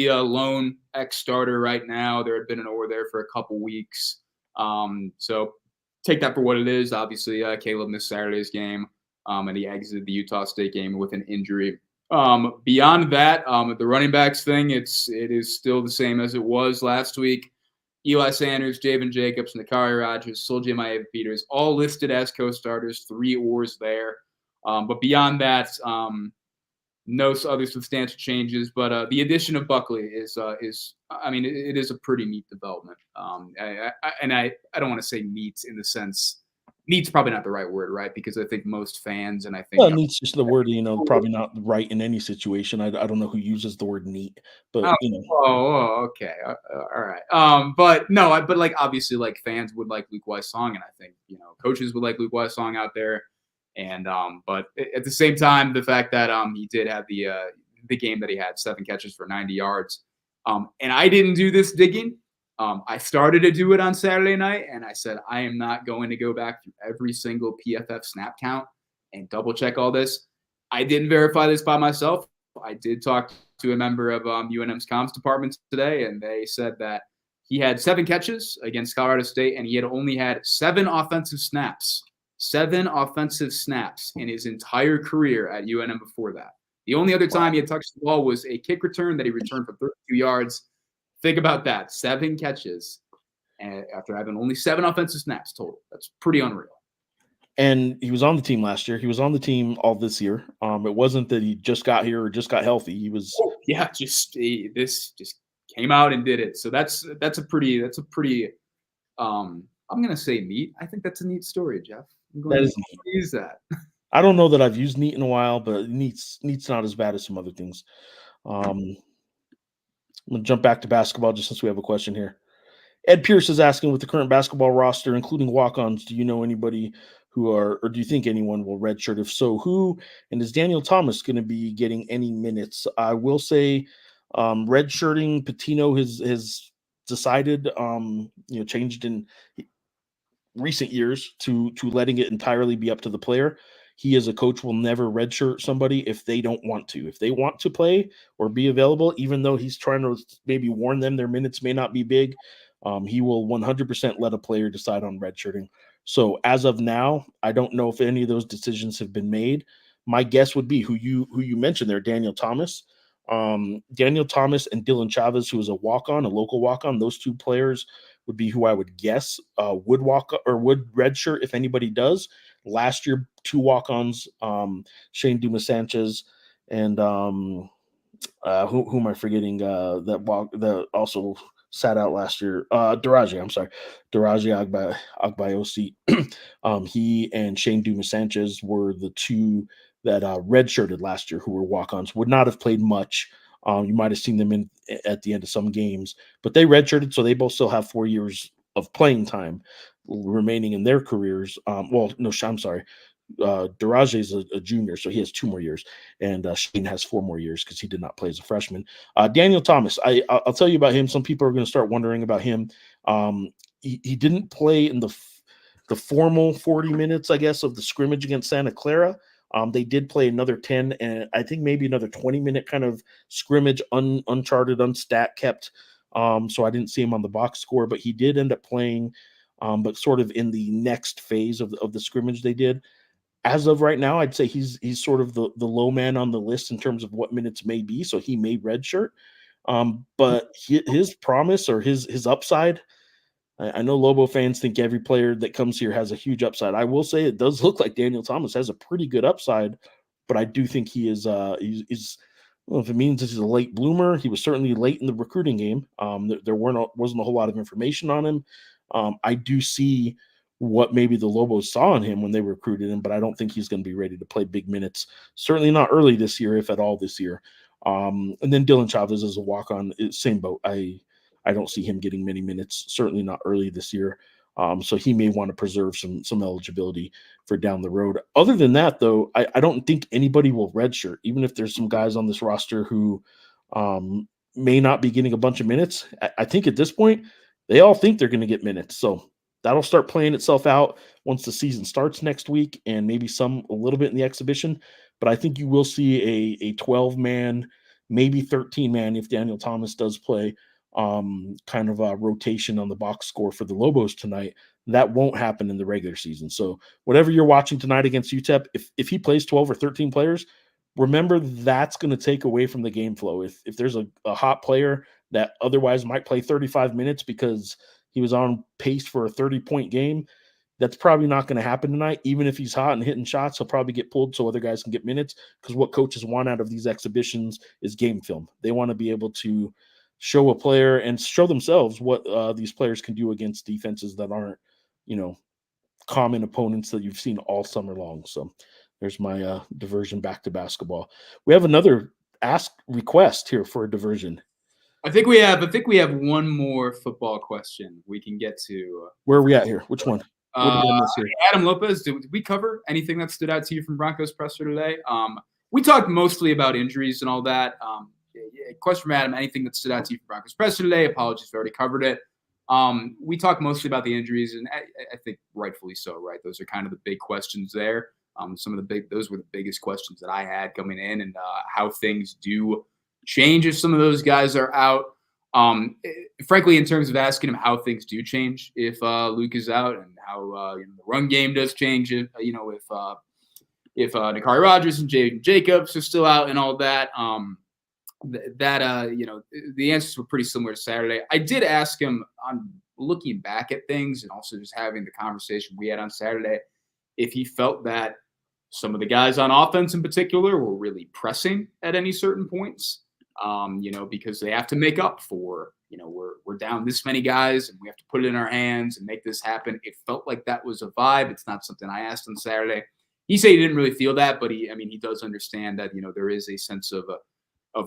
lone X starter right now. There had been an or there for a couple weeks, so take that for what it is. Obviously, Caleb missed Saturday's game, and he exited the Utah State game with an injury. Beyond that, the running backs thing, it is still the same as it was last week. Eli Sanders, Javen Jacobs, Nakari Rogers, Soldier Peters, all listed as co-starters, 3 ors there. But beyond that, no other substantial changes. But the addition of Buckley is it is a pretty neat development. I don't want to say neat in the sense, neat's probably not the right word, right? Because I think most fans, and I think neat's just the word, probably not right in any situation. I don't know who uses the word neat, but okay, all right. But no, but obviously, fans would like Luke Weissong, and I think coaches would like Luke Weissong out there. And but at the same time, the fact that he did have the game that he had 7 catches for 90 yards, and I didn't do this digging, I started to do it on Saturday night, and I said, I am not going to go back through every single PFF snap count and double check all this. I didn't verify this by myself. I did talk to a member of UNM's comms department today, and they said that he had 7 catches against Colorado State, and he had only had 7 offensive snaps. 7 offensive snaps in his entire career at UNM before that. The only other time he had touched the ball was a kick return that he returned for 32 yards. Think about that. 7 catches and after having only 7 offensive snaps total. That's pretty unreal. And he was on the team last year. He was on the team all this year. It wasn't that he just got here or just got healthy. He was this just came out and did it. So that's a pretty I'm gonna say neat. I think that's a neat story, Geoff. I'm going to use that. I don't know that I've used neat in a while, but neat's not as bad as some other things. I'm gonna jump back to basketball just since we have a question here. Ed Pierce is asking, with the current basketball roster, including walk-ons, do you know anybody or do you think anyone will redshirt? If so, who? And is Daniel Thomas going to be getting any minutes? I will say, redshirting Patino has decided, changed in recent years to letting it entirely be up to the player. He, as a coach, will never redshirt somebody if they don't want to. If they want to play or be available, even though he's trying to maybe warn them their minutes may not be big, he will 100% let a player decide on redshirting. So as of now, I don't know if any of those decisions have been made. My guess would be who you mentioned there, Daniel Thomas. Daniel Thomas and Dylan Chavez, who is a walk-on, a local walk-on. Those 2 players would be who I would guess would redshirt if anybody does. Last year, 2 walk-ons, Shane Dumas Sanchez and who am I forgetting? That also sat out last year. Daraji Agbayosi. He and Shane Dumas Sanchez were the 2 that redshirted last year, who were walk-ons. Would not have played much. You might have seen them at the end of some games, but they redshirted, so they both still have 4 years of playing time remaining in their careers. I'm sorry. Daraje is a junior, so he has 2 more years, and Shane has 4 more years because he did not play as a freshman. Daniel Thomas, I'll tell you about him. Some people are going to start wondering about him. He didn't play in the formal 40 minutes, I guess, of the scrimmage against Santa Clara. They did play another 10 and I think maybe another 20-minute kind of scrimmage, uncharted, unstat kept. So I didn't see him on the box score, but he did end up playing, but sort of in the next phase of the scrimmage they did. As of right now, I'd say he's sort of the low man on the list in terms of what minutes may be. So he may redshirt. But his promise or his upside, I know Lobo fans think every player that comes here has a huge upside. I will say it does look like Daniel Thomas has a pretty good upside, but I do think he is he's well, if it means he's a late bloomer, he was certainly late in the recruiting game. There wasn't a whole lot of information on him. I do see what maybe the Lobos saw in him when they recruited him, but I don't think he's going to be ready to play big minutes. Certainly not early this year, if at all this year. And then Dylan Chavez is a walk-on, same boat. I don't see him getting many minutes, certainly not early this year. So he may want to preserve some eligibility for down the road. Other than that, though, I don't think anybody will redshirt, even if there's some guys on this roster who may not be getting a bunch of minutes. I think at this point, they all think they're going to get minutes. So that'll start playing itself out once the season starts next week, and maybe a little bit in the exhibition. But I think you will see a 12-man, maybe 13-man if Daniel Thomas does play, kind of a rotation on the box score for the Lobos tonight. That won't happen in the regular season. So whatever you're watching tonight against UTEP, if he plays 12 or 13 players, remember that's going to take away from the game flow. If there's a hot player that otherwise might play 35 minutes because he was on pace for a 30-point game, that's probably not going to happen tonight. Even if he's hot and hitting shots, he'll probably get pulled so other guys can get minutes, because what coaches want out of these exhibitions is game film. They want to be able to show a player and show themselves what these players can do against defenses that aren't, common opponents that you've seen all summer long. So there's my diversion back to basketball. We have another request here for a diversion. I think we have one more football question we can get to. Where are we at here? Which one? Adam Lopez, did we cover anything that stood out to you from Broncos presser today? We talked mostly about injuries and all that. Question from Adam, anything that stood out to you from Broncos presser today? Apologies, we already covered it. We talk mostly about the injuries, and I think rightfully so, right? Those are kind of the big questions there. Those were the biggest questions that I had coming in, and how things do change if some of those guys are out. Frankly, in terms of asking him how things do change if Luke is out, and how the run game does change if Nakari Rogers and Jaden Jacobs are still out and all that. The answers were pretty similar to Saturday. I did ask him, on looking back at things and also just having the conversation we had on Saturday, if he felt that some of the guys on offense in particular were really pressing at any certain points, because they have to make up for, we're down this many guys and we have to put it in our hands and make this happen. It felt like that was a vibe. It's not something I asked on Saturday. He said he didn't really feel that, but he does understand that, there is a sense of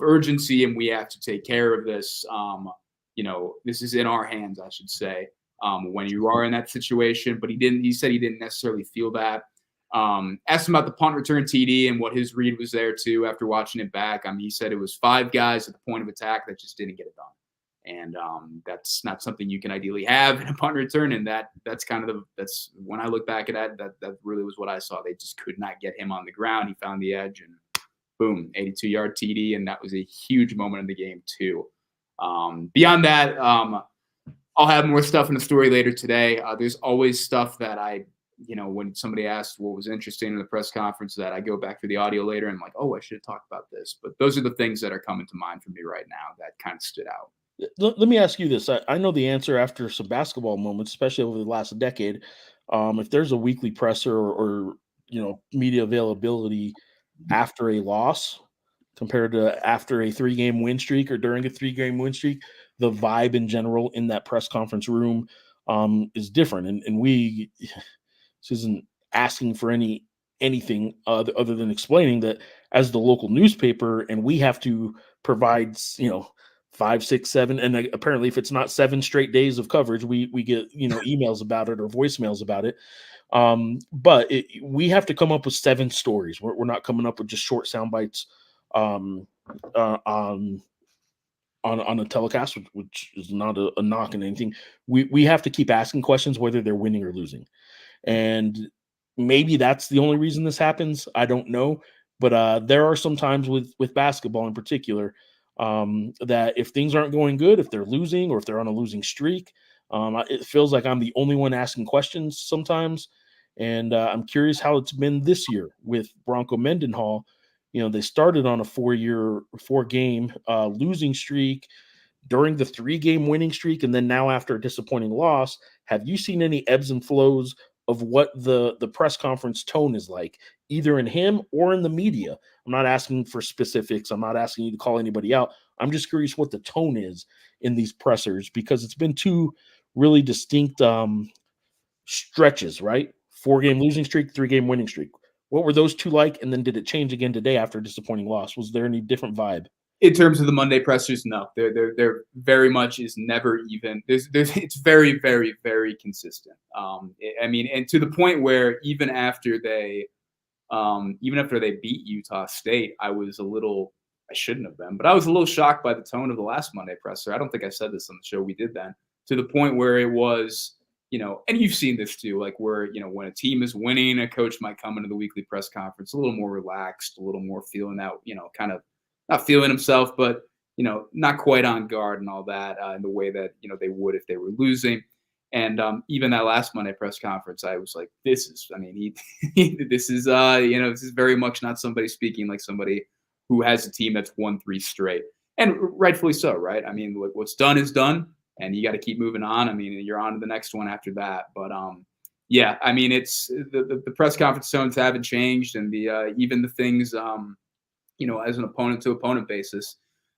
urgency, and we have to take care of this. This is in our hands, I should say, when you are in that situation. But he said he didn't necessarily feel that. Asked him about the punt return TD and what his read was there too after watching it back. He said it was 5 guys at the point of attack that just didn't get it done. And that's not something you can ideally have in a punt return. And that's when I look back at that really was what I saw. They just could not get him on the ground. He found the edge, and boom, 82-yard TD, and that was a huge moment in the game too. Beyond that, I'll have more stuff in the story later today. There's always stuff that when somebody asks what was interesting in the press conference, that I go back to the audio later and I'm like, oh, I should have talked about this. But those are the things that are coming to mind for me right now that kind of stood out. Let me ask you this. I know the answer after some basketball moments, especially over the last decade. If there's a weekly presser or media availability after a loss compared to after a 3-game win streak or during a 3-game win streak, the vibe in general in that press conference room is different. And this isn't asking for anything other than explaining that as the local newspaper, and we have to provide 5, 6, 7, and apparently if it's not 7 straight days of coverage, we get emails about it or voicemails about it. But we have to come up with 7 stories. We're not coming up with just short sound bites on a telecast, which is not a knock on anything. We have to keep asking questions whether they're winning or losing. And maybe that's the only reason this happens. I don't know. But there are some times with basketball in particular that if things aren't going good, if they're losing or if they're on a losing streak, it feels like I'm the only one asking questions sometimes. And I'm curious how it's been this year with Bronco Mendenhall. They started on a 4-game losing streak during the 3-game winning streak. And then now after a disappointing loss, have you seen any ebbs and flows of what the press conference tone is like, either in him or in the media? I'm not asking for specifics. I'm not asking you to call anybody out. I'm just curious what the tone is in these pressers, because it's been 2 really distinct stretches, right? 4-game losing streak, 3-game winning streak. What were those 2 like? And then did it change again today after a disappointing loss? Was there any different vibe? In terms of the Monday pressers, no, they're very much is never even. It's very, very, very consistent. And to the point where even after they beat Utah State, I shouldn't have been, but I was a little shocked by the tone of the last Monday presser. I don't think I said this on the show we did then, to the point where it was, and you've seen this too, like where, when a team is winning, a coach might come into the weekly press conference a little more relaxed, a little more feeling out, kind of not feeling himself, but, not quite on guard and all that in the way that, they would if they were losing. And even that last Monday press conference, I was like, this is very much not somebody speaking like somebody who has a team that's won 3 straight. And rightfully so, right? What's done is done, and you got to keep moving on. You're on to the next one after that. But it's the press conference tones haven't changed, and even the things, as an opponent to opponent basis,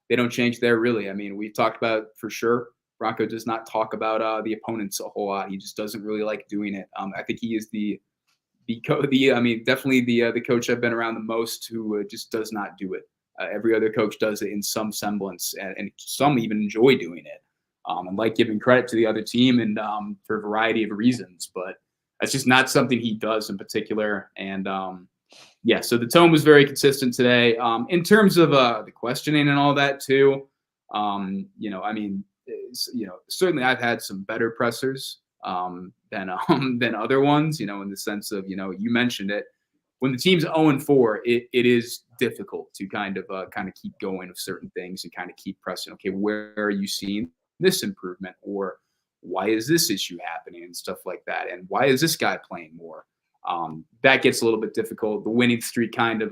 they don't change there really. We've talked about for sure. Bronco does not talk about the opponents a whole lot. He just doesn't really like doing it. I think he is definitely the coach I've been around the most who just does not do it. Every other coach does it in some semblance, and some even enjoy doing it, and like giving credit to the other team, and for a variety of reasons. But that's just not something he does in particular. And so the tone was very consistent today. In terms of the questioning and all that too, certainly I've had some better pressers than other ones, in the sense of, you mentioned it. When the team's 0-4, it is difficult to kind of keep going with certain things and kind of keep pressing. Okay, where are you seeing this improvement, or why is this issue happening and stuff like that, and why is this guy playing more? That gets a little bit difficult. The winning streak kind of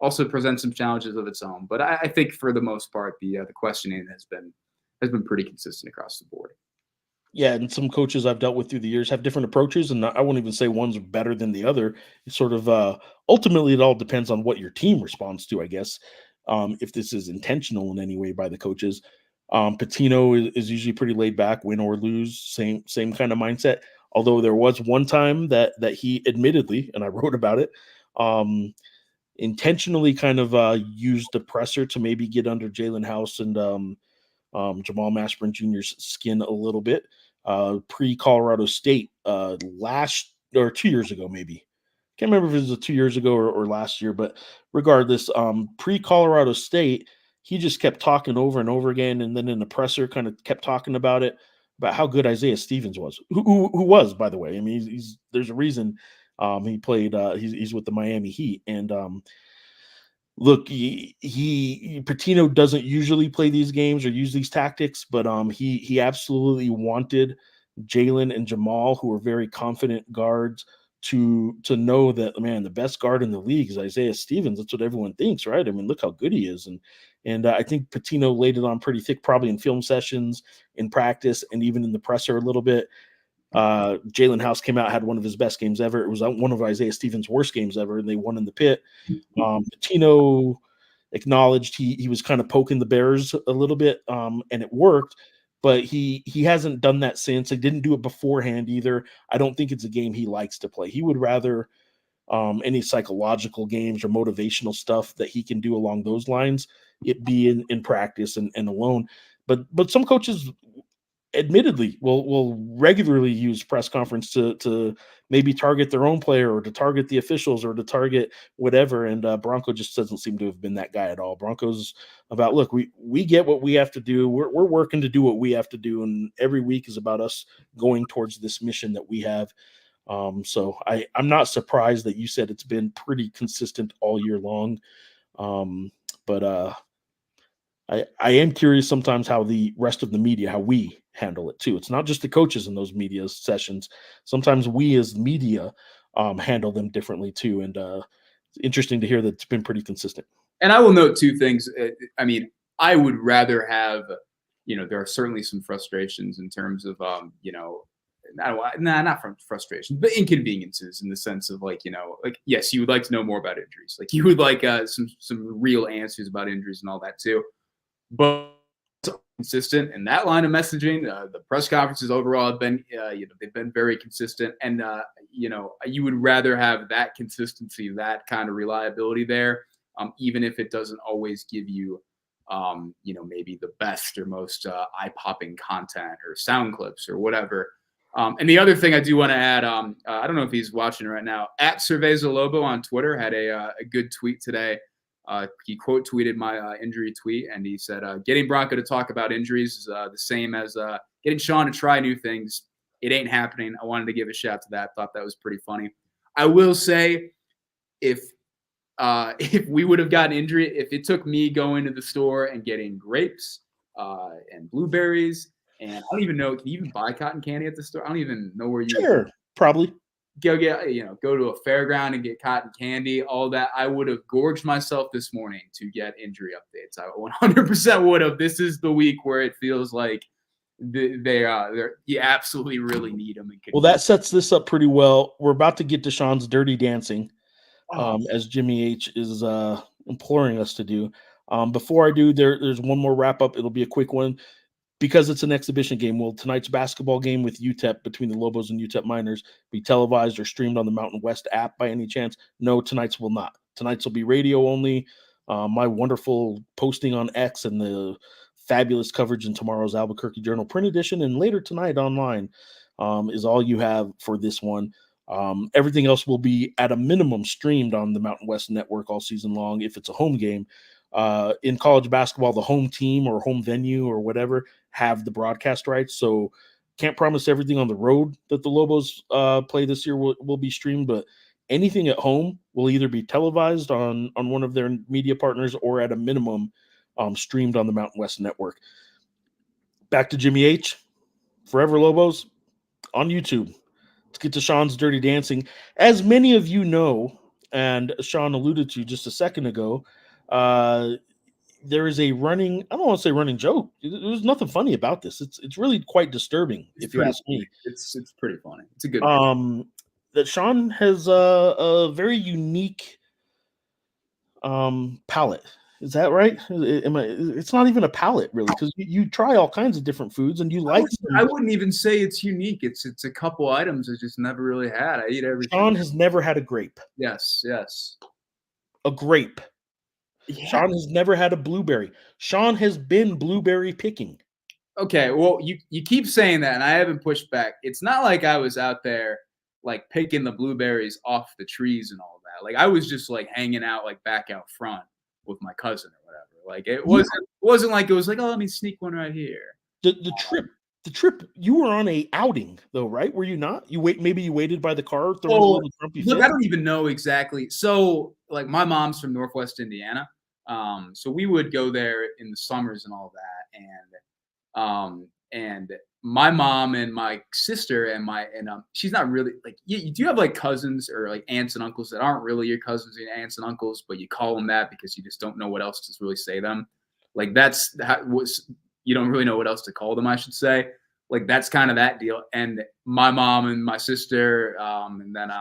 also presents some challenges of its own, but I think for the most part, the questioning has been pretty consistent across the board. Yeah, and some coaches I've dealt with through the years have different approaches, and I won't even say one's better than the other. It's sort of ultimately it all depends on what your team responds to, I guess. If this is intentional in any way by the coaches, Patino is usually pretty laid back, win or lose, same kind of mindset. Although there was one time that he admittedly, and I wrote about it, um, intentionally kind of used the presser to maybe get under Jalen House and Jamal Mashburn Jr.'s skin a little bit. Pre Colorado State last or 2 years ago, maybe. Can't remember if it was 2 years ago or last year, but regardless, pre Colorado State, he just kept talking over and over again, and then in the presser, kind of kept talking about it, about how good Isaiah Stevens was, who was, by the way. I mean, he's there's a reason he played. He's with the Miami Heat, and look, he Patino doesn't usually play these games or use these tactics, but he absolutely wanted Jalen and Jamal, who are very confident guards, to know that, man, the best guard in the league is Isaiah Stevens. That's what everyone thinks, right? I mean, look how good he is, and I think Patino laid it on pretty thick, probably in film sessions, in practice, and even in the presser a little bit. Jalen House came out, had one of his best games ever. It was one of Isaiah Stevens' worst games ever, and they won in the pit. Patino acknowledged he was kind of poking the Bears a little bit, and it worked. But he hasn't done that since. He didn't do it beforehand either. I don't think it's a game he likes to play. He would rather any psychological games or motivational stuff that he can do along those lines, it be in practice and alone. But some coaches admittedly will regularly use press conference to maybe target their own player or to target the officials or to target whatever. And Bronco just doesn't seem to have been that guy at all. Bronco's about, look, we get what we have to do. We're working to do what we have to do, and every week is about us going towards this mission that we have. So I'm not surprised that you said it's been pretty consistent all year long. But I am curious sometimes how the rest of the media, how we handle it too. It's not just the coaches in those media sessions. Sometimes we as media handle them differently too. And it's interesting to hear that it's been pretty consistent. And I will note two things. I mean, I would rather have, there are certainly some frustrations in terms of, not from frustration, but inconveniences in the sense of like, yes, you would like to know more about injuries. Like you would like some real answers about injuries and all that too. But consistent in that line of messaging. The press conferences overall have been, they've been very consistent, and you would rather have that consistency, that kind of reliability there, even if it doesn't always give you, maybe the best or most eye-popping content or sound clips or whatever. And the other thing I do want to add, I don't know if he's watching right now. At Cerveza Lobo on Twitter had a good tweet today. He quote tweeted my injury tweet, and he said, getting Bronco to talk about injuries is the same as getting Sean to try new things. It ain't happening. I wanted to give a shout to that. Thought that was pretty funny. I will say, if we would have gotten injury, if it took me going to the store and getting grapes and blueberries, and I don't even know, can you even buy cotton candy at the store? I don't even know where you Sure, probably. go to a fairground and get cotton candy, all that. I would have gorged myself this morning to get injury updates. I 100% would have. This is the week where it feels like you absolutely really need them. Well, that sets this up pretty well. We're about to get to Sean's Dirty Dancing, as Jimmy H is imploring us to do. Before I do, there's one more wrap up. It'll be a quick one. Because it's an exhibition game, will tonight's basketball game with UTEP between the Lobos and UTEP Miners be televised or streamed on the Mountain West app by any chance? No, tonight's will not. Tonight's will be radio only. My wonderful posting on X and the fabulous coverage in tomorrow's Albuquerque Journal print edition and later tonight online is all you have for this one. Everything else will be at a minimum streamed on the Mountain West Network all season long if it's a home game. In college basketball, the home team or home venue or whatever have the broadcast rights. So can't promise everything on the road that the Lobos play this year will be streamed, but anything at home will either be televised on one of their media partners or at a minimum streamed on the Mountain West Network. Back to Jimmy H. Forever Lobos on YouTube. Let's get to Sean's Dirty Dancing. As many of you know, and Sean alluded to just a second ago, there is a running, I don't want to say running joke. There's nothing funny about this. It's really quite disturbing, if you ask me. It's pretty funny. It's a good that Sean has a very unique palate. Is that right? It's not even a palate, really, because you try all kinds of different foods and you like. I wouldn't even say it's unique. It's a couple items I just never really had. I eat everything. Sean has never had a grape. Yes. A grape. Yeah. Sean has never had a blueberry. Sean has been blueberry picking. Okay, well, you keep saying that, and I haven't pushed back. It's not like I was out there like picking the blueberries off the trees and all that. Like I was just like hanging out like back out front with my cousin or whatever. Like it wasn't like it was like, oh, let me sneak one right here. The trip you were on a outing though, right? Were you not? Maybe you waited by the car. Look, I don't even know exactly. So like my mom's from Northwest Indiana. So we would go there in the summers and all that. And my mom and my sister and she's not really like, you do have like cousins or like aunts and uncles that aren't really your cousins and aunts and uncles, but you call them that because you just don't know what else to really say them. Like you don't really know what else to call them, I should say. Like that's kind of that deal. And my mom and my sister, and then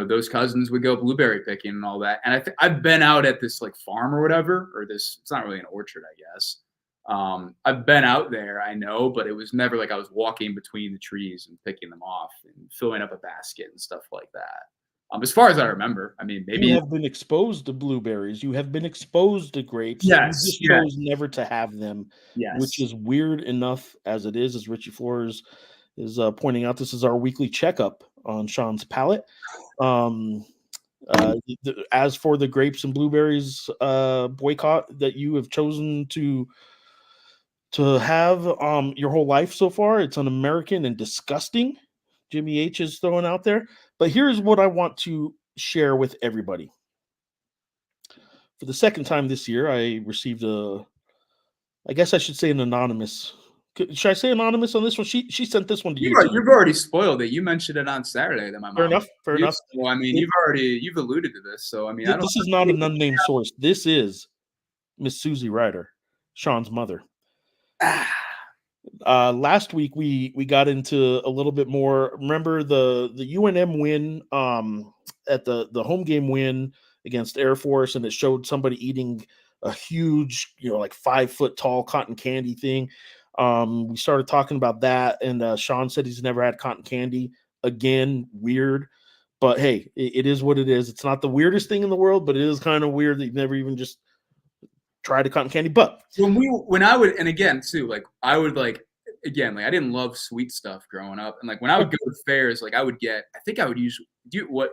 those cousins would go blueberry picking and all that. And I've been out at this like farm or whatever, or it's not really an orchard, I guess. I've been out there, I know, but it was never like I was walking between the trees and picking them off and filling up a basket and stuff like that. As far as I remember, I mean, maybe you have been exposed to blueberries, you have been exposed to grapes. Yes, you just chose never to have them. Yes, which is weird enough as it is. As Richie Flores is pointing out, this is our weekly checkup on Sean's palate. As for the grapes and blueberries boycott that you have chosen to have your whole life so far, it's un-American and disgusting. Jimmy H is throwing out there. But here's what I want to share with everybody. For the second time this year, I received I guess I should say an anonymous. Should I say anonymous on this one? She sent this one to you. You've already spoiled it. You mentioned it on Saturday that my mom. Fair enough. Well, I mean, you've alluded to this, so I mean, this is not an unnamed source. This is Miss Susie Reider, Sean's mother. Last week we got into a little bit more. Remember the UNM win at the home game win against Air Force, and it showed somebody eating a huge, like 5 foot tall cotton candy thing. We started talking about that, and Sean said he's never had cotton candy. Again, weird, but hey, it is what it is. It's not the weirdest thing in the world, but it is kind of weird that you've never even just tried a cotton candy. But when I would, and again too, like I would like, again, like I didn't love sweet stuff growing up, and like when I would go to fairs, like I would usually do what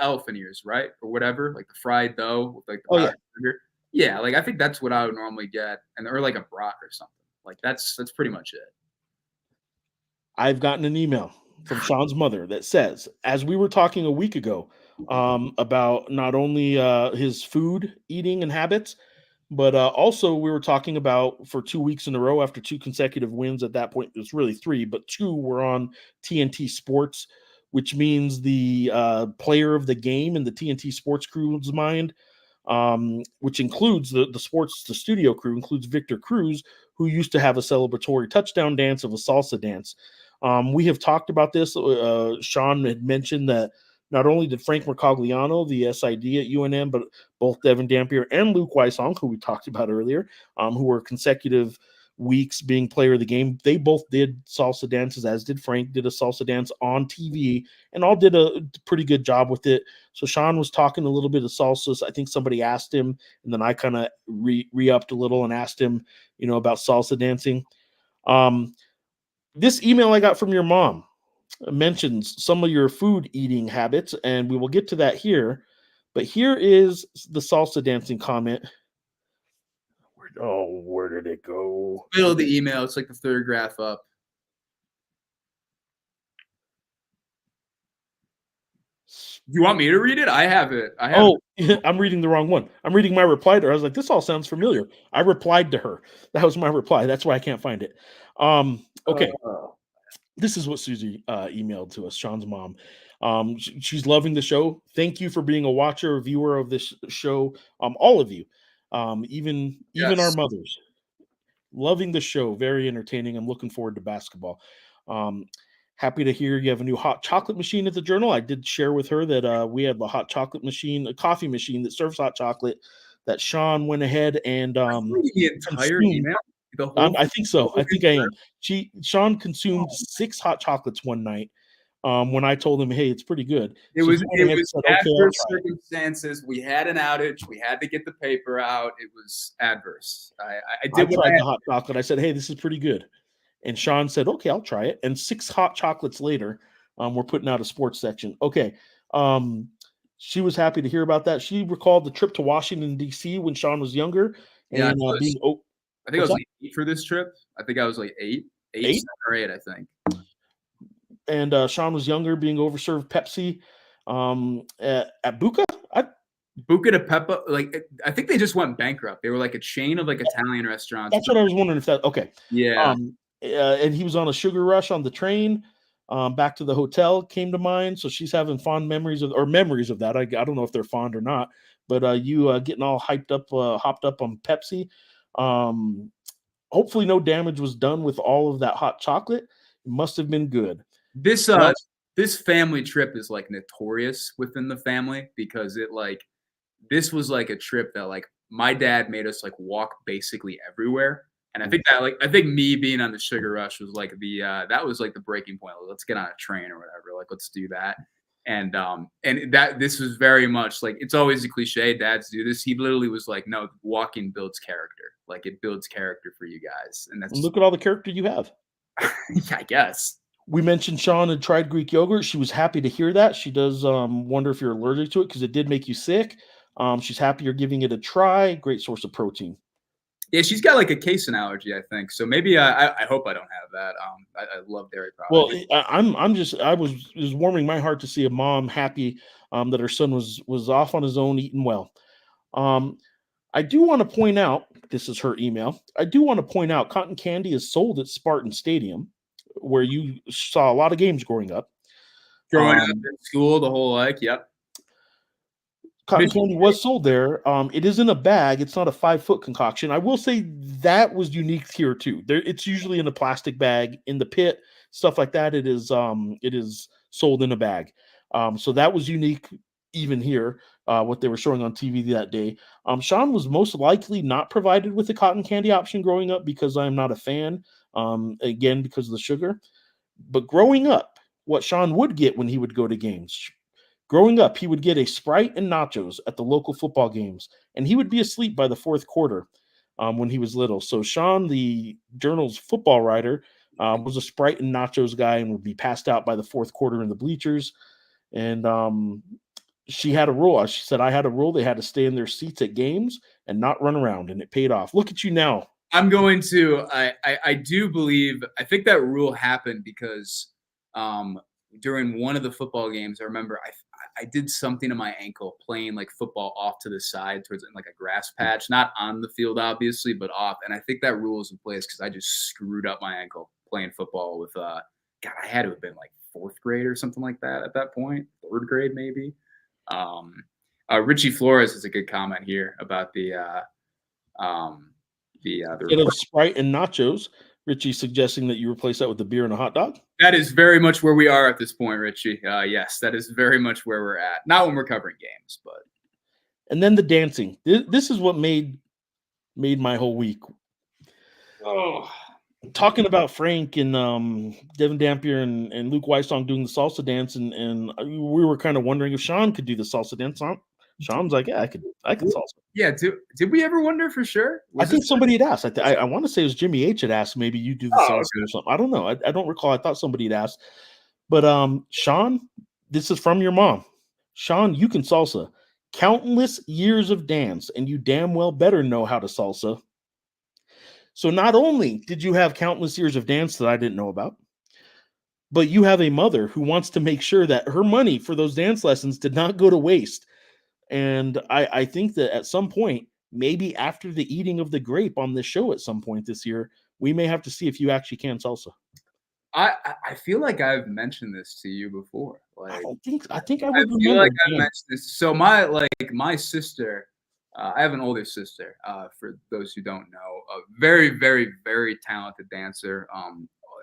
elephant ears, right, or whatever, like the fried dough with like the sugar. Yeah, like I think that's what I would normally get, or like a brat or something. Like that's pretty much it. I've gotten an email from Sean's mother that says, as we were talking a week ago about not only his food eating and habits, but also we were talking about for 2 weeks in a row after 2 consecutive wins. At that point, it was really 3, but 2 were on TNT Sports, which means the player of the game in the TNT Sports crew's mind, which includes the studio crew, includes Victor Cruz, who used to have a celebratory touchdown dance of a salsa dance. We have talked about this. Sean had mentioned that not only did Frank Mercogliano, the SID at UNM, but both Devin Dampier and Luke Weissong, who we talked about earlier, who were consecutive weeks being player of the game, they both did salsa dances, as did Frank, did a salsa dance on TV, and all did a pretty good job with it. So Sean was talking a little bit of salsa. I think somebody asked him, and then I kind of re-upped a little and asked him, about salsa dancing. This email I got from your mom mentions some of your food eating habits, and we will get to that here. But here is the salsa dancing comment Oh, where did it go? Middle of the email. It's like the third graph up. Do you want me to read it? I have it. I have. Oh, I'm reading the wrong one. I'm reading my reply to her. I was like, this all sounds familiar. I replied to her. That was my reply. That's why I can't find it. Okay. This is what Susie emailed to us, Sean's mom. She's loving the show. Thank you for being a watcher, a viewer of this show. All of you, even our Yes. mothers, loving the show. Very entertaining. I'm looking forward to basketball. Um, Happy to hear you have a new hot chocolate machine at the Journal. I did share with her that we have a hot chocolate machine, a coffee machine that serves hot chocolate. That Sean went ahead and Reading the entire consumed. email. The whole. I think so. I think I am. Sean consumed 6 hot chocolates one night, when I told him, "Hey, it's pretty good." It So was he went ahead and said, "Okay, I'll adverse try it." circumstances. We had an outage. We had to get the paper out. It was adverse. I I did what I tried had. the hot chocolate. I said, "Hey, this is pretty good." And Sean said, "Okay, I'll try it." And 6 hot chocolates later, we're putting out a sports section. Okay. Um, she was happy to hear about that. She recalled the trip to Washington, D.C. when Sean was younger Yeah, and, being I think I what's was that? like 8 for this trip. I think I was like 8, 8? 7 or 8, I think. And, Sean was younger, being overserved Pepsi, at Buca? Buca de Pepa, like I think they just went bankrupt. They were like a chain of like Italian restaurants. That's what I was wondering if that okay. Yeah. And he was on a sugar rush on the train, back to the hotel came to mind, so she's having fond memories of that. I don't know if they're fond or not, but, you, getting all hyped up, hopped up on Pepsi. Um, Hopefully no damage was done with all of that hot chocolate. It must have been good. This Well, this family trip is like notorious within the family because this was like a trip that like my dad made us like walk basically everywhere. And I think me being on the sugar rush was like that was like the breaking point. Like, let's get on a train or whatever. Like let's do that. And that this was very much like it's always a cliche, dads do this. He literally was like, no, walking builds character. Like it builds character for you guys. And and that's look at all the character you have. I guess. We mentioned Sean had tried Greek yogurt. She was happy to hear that. She does, wonder if you're allergic to it because it did make you sick. She's happy you're giving it a try. Great source of protein. Yeah, she's got like a casein allergy, I think. So maybe I hope I don't have that. I love dairy Well, products. I was it was warming my heart to see a mom happy, that her son was off on his own eating well. Um, I do want to point out, this is her email. I do want to point out cotton candy is sold at Spartan Stadium, where you saw a lot of games growing up. Growing up Um, in school, the whole like, yep. Cotton Michigan candy was sold there. It is in a bag. It's not a 5-foot concoction. I will say that was unique here too. It's usually in a plastic bag in the pit, stuff like that. It is sold in a bag. So that was unique even here. What they were showing on TV that day. Sean was most likely not provided with a cotton candy option growing up because I'm not a fan. Again, because of the sugar. But growing up, what Sean would get when he would go to games. Growing up, he would get a Sprite and nachos at the local football games, and he would be asleep by the fourth quarter, when he was little. So Sean, the Journal's football writer, was a Sprite and nachos guy and would be passed out by the fourth quarter in the bleachers. And she had a rule. She said, I had a rule. They had to stay in their seats at games and not run around, and it paid off. Look at you now. I'm going to I do believe I think that rule happened because during one of the football games, I remember I did something to my ankle playing like football off to the side towards like a grass patch, not on the field obviously, but off. And I think that rule is in place because I just screwed up my ankle playing football with God, I had to have been like fourth grade or something like that at that point, third grade maybe. Um, Richie Flores has a good comment here about Instead of Sprite and nachos, Richie suggesting that you replace that with a beer and a hot dog. that is very much where we are at this point, Richie. Yes, that is very much where we're at. Not when we're covering games, but And then the dancing. This is what made my whole week. oh, Talking about Frank and Devin Dampier and Luke Weissong doing the salsa dance, and we were kind of wondering if Sean could do the salsa dance. Sean's like, yeah, I could salsa. yeah. Did we ever wonder for sure? I think somebody had asked. I want to say it was Jimmy H had asked. Maybe you do the salsa Okay. or something. I don't know. I don't recall. I thought somebody had asked. But Sean, this is from your mom. Sean, you can salsa. Countless years of dance, and you damn well better know how to salsa. So not only did you have countless years of dance that I didn't know about, but you have a mother who wants to make sure that her money for those dance lessons did not go to waste. And I think that at some point, maybe after the eating of the grape on this show at some point this year, we may have to see if you actually can salsa. I feel like I've mentioned this to you before. Like I think I I would feel like remember. I mentioned this. So my sister, I have an older sister. For those who don't know, a very very very talented dancer.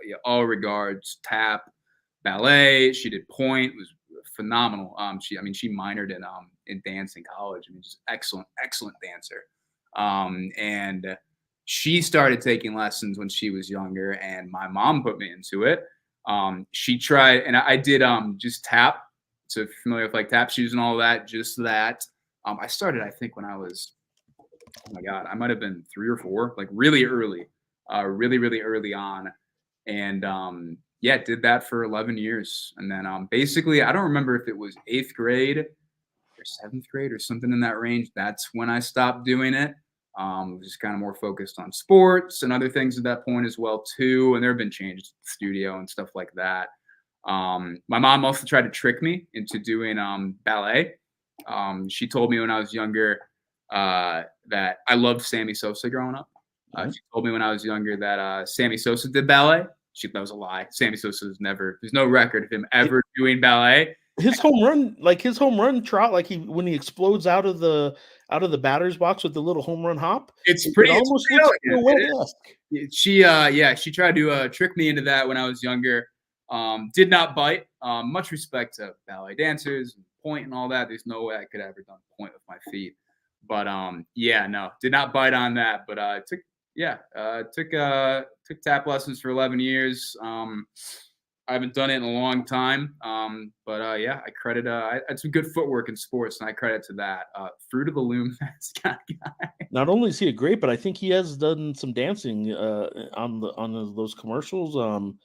Yeah, all regards, tap, ballet. She did point. Was phenomenal. She minored in dance in college. I mean, just excellent dancer. And she started taking lessons when she was younger, and my mom put me into it. She tried, and I did just tap. So if you're familiar with like tap shoes and all that, just that. I started, I think, when I was, oh my god, I might have been 3 or 4, like really early, really early on, and yeah, did that for 11 years, and then basically, I don't remember if it was 8th grade or 7th grade or something in that range. That's when I stopped doing it. Just kind of more focused on sports and other things at that point as well too. And there have been changes to the studio and stuff like that. My mom also tried to trick me into doing ballet. She told me when I was younger that I loved Sammy Sosa growing up. Mhm. She told me when I was younger that Sammy Sosa did ballet. That was a lie. Sammy Sosa has never. There's no record of him ever doing ballet. His home run trot, like he when he explodes out of the batter's box with the little home run hop, It's it pretty. It's almost pretty looks elegant. pirouette-esque. She tried to trick me into that when I was younger. Did not bite. Much respect to ballet dancers and point and all that. There's no way I could have ever done point with my feet. But yeah, no, did not bite on that. But took tap lessons for 11 years. I haven't done it in a long time. But yeah, I had some good footwork in sports, and I credit to that. Fruit of the Loom, that's kind of guy. Not only is he a great, but I think he has done some dancing those commercials.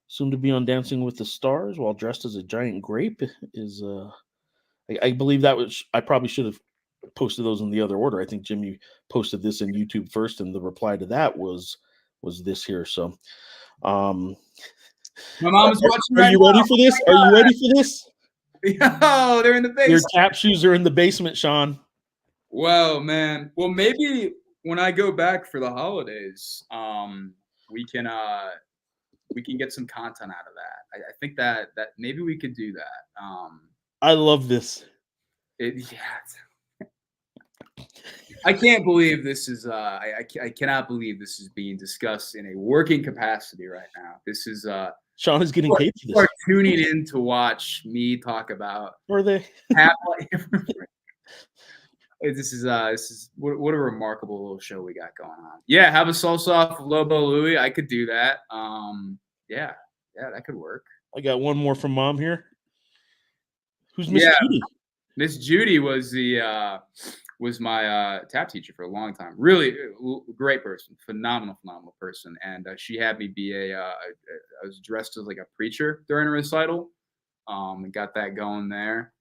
Soon to be on Dancing with the Stars while dressed as a giant grape is I believe that was I probably should have posted those in the other order. I think Jimmy posted this in YouTube first, and the reply to that was this here. So um My mom is watching are right you ready for this? Are you ready for this? now. Yo, they're in the Your base. tap shoes are in the basement, Sean. Wow, man. Well, maybe when I go back for the holidays, we can get some content out of that. I think that maybe we could do that. I love this. Yeah. I can't believe this is. I cannot believe this is being discussed in a working capacity right now. This is. Sean is getting paid for People this. are tuning in to watch me talk about Are they? tap. This is what a remarkable little show we got going on. Yeah, have a salsa off of Lobo Louie. I could do that. Yeah, that could work. I got one more from mom here. Who's Miss Yeah, Judy? Miss Judy was my tap teacher for a long time. Really great person, phenomenal person. And she had me be I was dressed as like a preacher during a recital. And got that going there.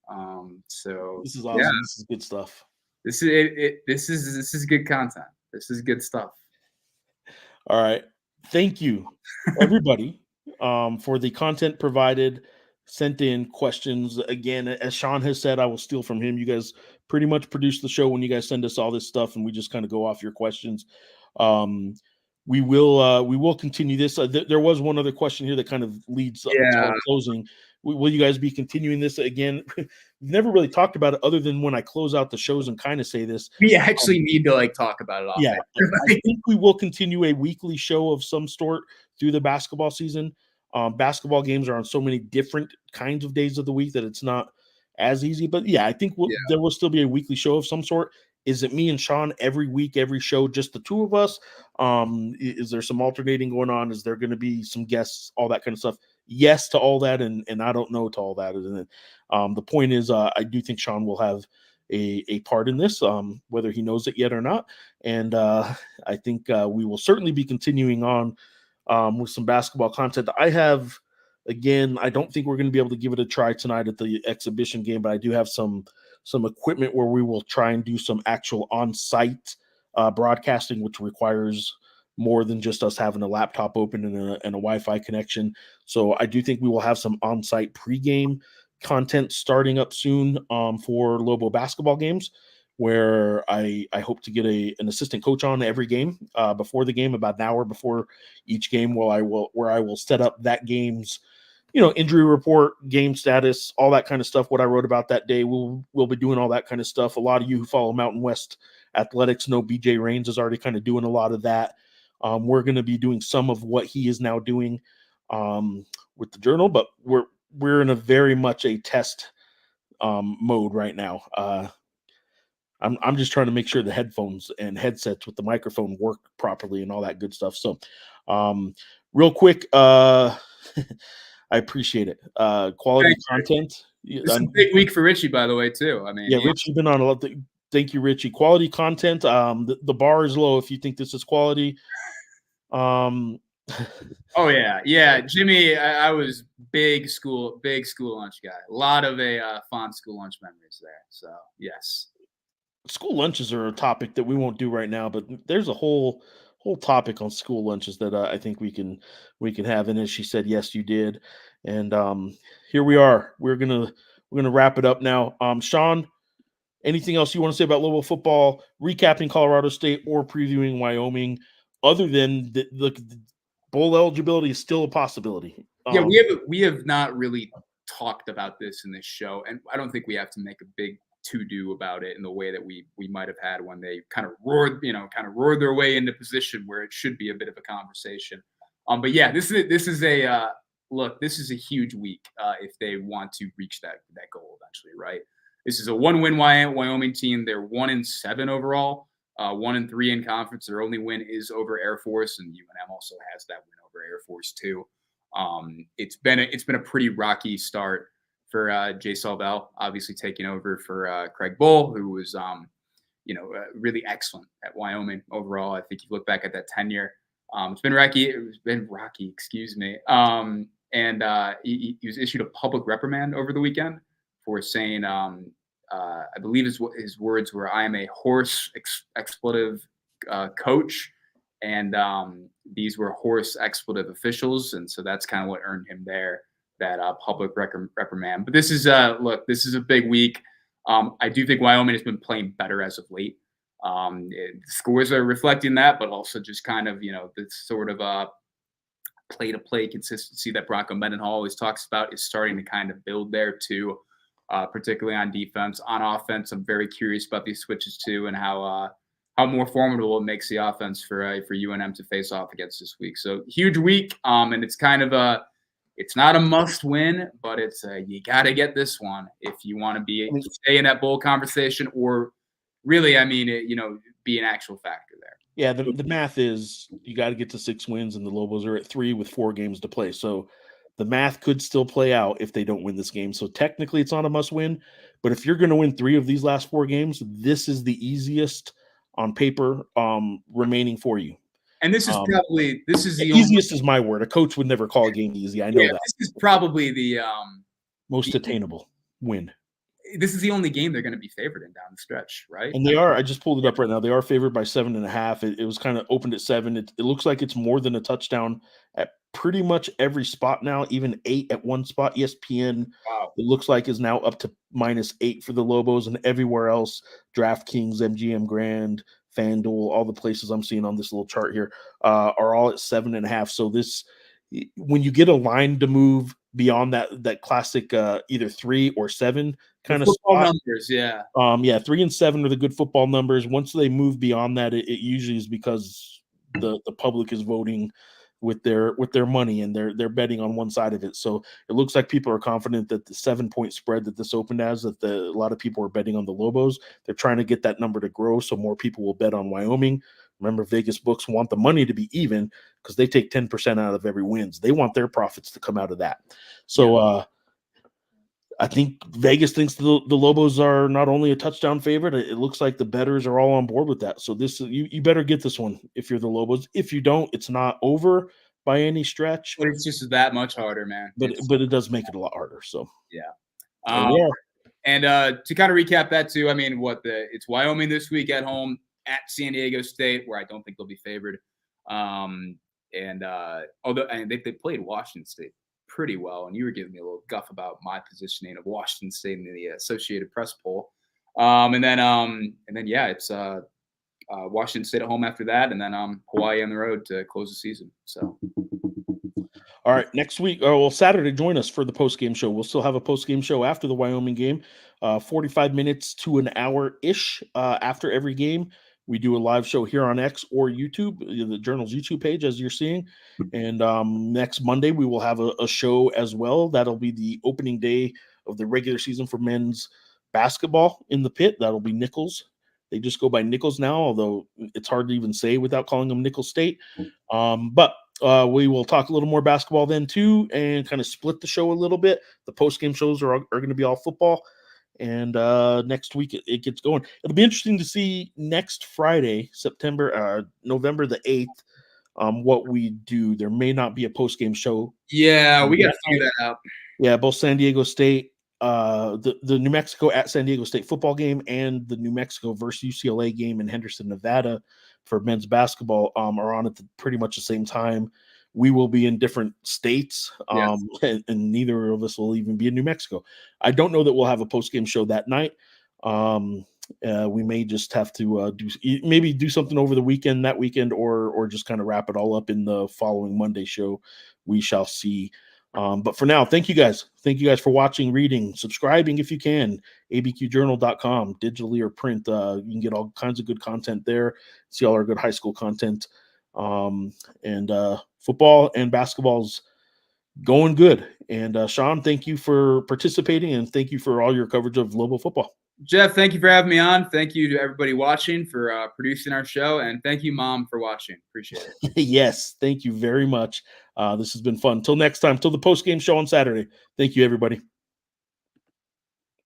So This is awesome. yeah, This is good stuff. this is it. This is good content. This is good stuff. All right. Thank you, everybody, for the content provided, sent in questions. Again, as Sean has said, I will steal from him. You guys pretty much produce the show when you guys send us all this stuff, and we just kind of go off your questions. We will continue this. There was one other question here that kind of leads up to our closing. Will you guys be continuing this again? We've never really talked about it other than when I close out the shows and kind of say this. We actually need to like talk about it. Yeah, I think we will continue a weekly show of some sort through the basketball season. Basketball games are on so many different kinds of days of the week that it's not as easy. But yeah, I think there will still be a weekly show of some sort. Is it me and Sean every week, every show, just the two of us? Is there some alternating going on? Is there going to be some guests, all that kind of stuff? Yes to all that, and I don't know to all that. And the point is, I do think Sean will have a part in this, whether he knows it yet or not. And I think we will certainly be continuing on with some basketball content. I have, again, I don't think we're going to be able to give it a try tonight at the exhibition game, but I do have some equipment where we will try and do some actual on-site broadcasting, which requires more than just us having a laptop open and a Wi-Fi connection. So I do think we will have some on-site pregame content starting up soon for Lobo basketball games, where I hope to get an assistant coach on every game before the game, about an hour before each game, where I will set up that game's injury report, game status, all that kind of stuff. What I wrote about that day, we'll be doing all that kind of stuff. A lot of you who follow Mountain West athletics know BJ Rains is already kind of doing a lot of that. We're going to be doing some of what he is now doing with the journal, but we're in a very much a test mode right now. I'm just trying to make sure the headphones and headsets with the microphone work properly and all that good stuff. So, real quick, I appreciate it. Quality content. This is a big week for Richie, by the way, too. I mean, Yeah, Richie's been on a lot. Thank you, Richie. Quality content. The bar is low if you think this is quality. Oh yeah, Jimmy. I was big school lunch guy. A lot of fond school lunch memories there. So yes. School lunches are a topic that we won't do right now, but there's a whole topic on school lunches that I think we can have. And as she said, yes, you did. And here we are. We're gonna wrap it up now. Sean, anything else you want to say about Lobo football, recapping Colorado State or previewing Wyoming, other than the bowl eligibility is still a possibility? Yeah, we have not really talked about this in this show, and I don't think we have to make a big to-do about it in the way that we might have had when they kind of roared their way into position where it should be a bit of a conversation. But yeah, this is a look. This is a huge week if they want to reach that goal eventually, right? This is a one-win Wyoming team. They're 1-7 overall, 1-3 in conference. Their only win is over Air Force, and UNM also has that win over Air Force too. It's been a pretty rocky start for Jay Salvell, obviously taking over for Craig Bull, who was really excellent at Wyoming overall. I think you look back at that tenure, it's been rocky. Excuse me. And he was issued a public reprimand over the weekend for saying, I believe his words were, "I am a horse expletive coach," and these were horse expletive officials, and so that's kind of what earned him that public reprimand. But this is this is a big week. I do think Wyoming has been playing better as of late. The scores are reflecting that, but also just kind of the sort of play-to-play consistency that Bronco Mendenhall always talks about is starting to kind of build there too, particularly on defense. On offense, I'm very curious about these switches too, and how more formidable it makes the offense for UNM to face off against this week. So huge week, and it's kind of it's not a must win, but it's you got to get this one if you want to stay in that bowl conversation, or really, I mean, be an actual factor there. Yeah, the math is you got to get to 6 wins, and the Lobos are at 3 with 4 games to play. So the math could still play out if they don't win this game. So technically, it's not a must win. But if you're going to win 3 of these last 4 games, this is the easiest on paper remaining for you. And this is the easiest is my word. A coach would never call a game easy. I know that. This is probably the most attainable win. This is the only game they're going to be favored in down the stretch, right? And they are. I just pulled it up right now. They are favored by 7.5. It was kind of opened at 7. It looks like it's more than a touchdown at pretty much every spot now, even 8 at one spot. ESPN, wow. It looks like is now up to -8 for the Lobos, and everywhere else, DraftKings, MGM Grand, FanDuel, all the places I'm seeing on this little chart here are all at 7.5. So this, when you get a line to move beyond that classic either 3 or 7 kind of spot, numbers, yeah. 3 and 7 are the good football numbers. Once they move beyond that, it usually is because the public is voting with their money, and they're betting on one side of it. So it looks like people are confident that the 7-point spread that this opened as, a lot of people are betting on the Lobos. They're trying to get that number to grow so more people will bet on Wyoming. Remember, Vegas books want the money to be even because they take 10% out of every wins. They want their profits to come out of that. So I think Vegas thinks the Lobos are not only a touchdown favorite, it looks like the bettors are all on board with that. So this, you better get this one if you're the Lobos. If you don't, it's not over by any stretch. But it's just that much harder, man. But it does make it a lot harder. So yeah. And to kind of recap that too, I mean, it's Wyoming this week at home at San Diego State, where I don't think they'll be favored. Although they played Washington State pretty well, and you were giving me a little guff about my positioning of Washington State in the Associated Press poll. Yeah, it's Washington State at home after that, and then Hawaii on the road to close the season. So All right, next week, well, Saturday, join us for the post-game show. We'll still have a post-game show after the Wyoming game, 45 minutes to an hour-ish after every game. We do a live show here on X or YouTube, the Journal's YouTube page, as you're seeing. And next Monday, we will have a show as well. That'll be the opening day of the regular season for men's basketball in the pit. That'll be Nichols. They just go by Nichols now, although it's hard to even say without calling them Nichols State. But we will talk a little more basketball then too, and kind of split the show a little bit. The post-game shows are going to be all football. And next week it gets going. It'll be interesting to see next Friday, November the 8th, what we do. There may not be a post-game show. Yeah, we got to figure that out. Yeah, both San Diego State, the New Mexico at San Diego State football game, and the New Mexico versus UCLA game in Henderson, Nevada for men's basketball are on at pretty much the same time. We will be in different states, and neither of us will even be in New Mexico. I don't know that we'll have a post-game show that night. We may just have to do something over the weekend, or just kind of wrap it all up in the following Monday show. We shall see. But for now, thank you guys. Thank you guys for watching, reading, subscribing if you can. ABQJournal.com, digitally or print. You can get all kinds of good content there. See all our good high school content. Football and basketball's going good. And Sean, thank you for participating, and thank you for all your coverage of Lobo football. Geoff, thank you for having me on. Thank you to everybody watching for producing our show, and thank you, Mom, for watching. Appreciate it. Yes, thank you very much. This has been fun. Till next time, till the post-game show on Saturday. Thank you, everybody.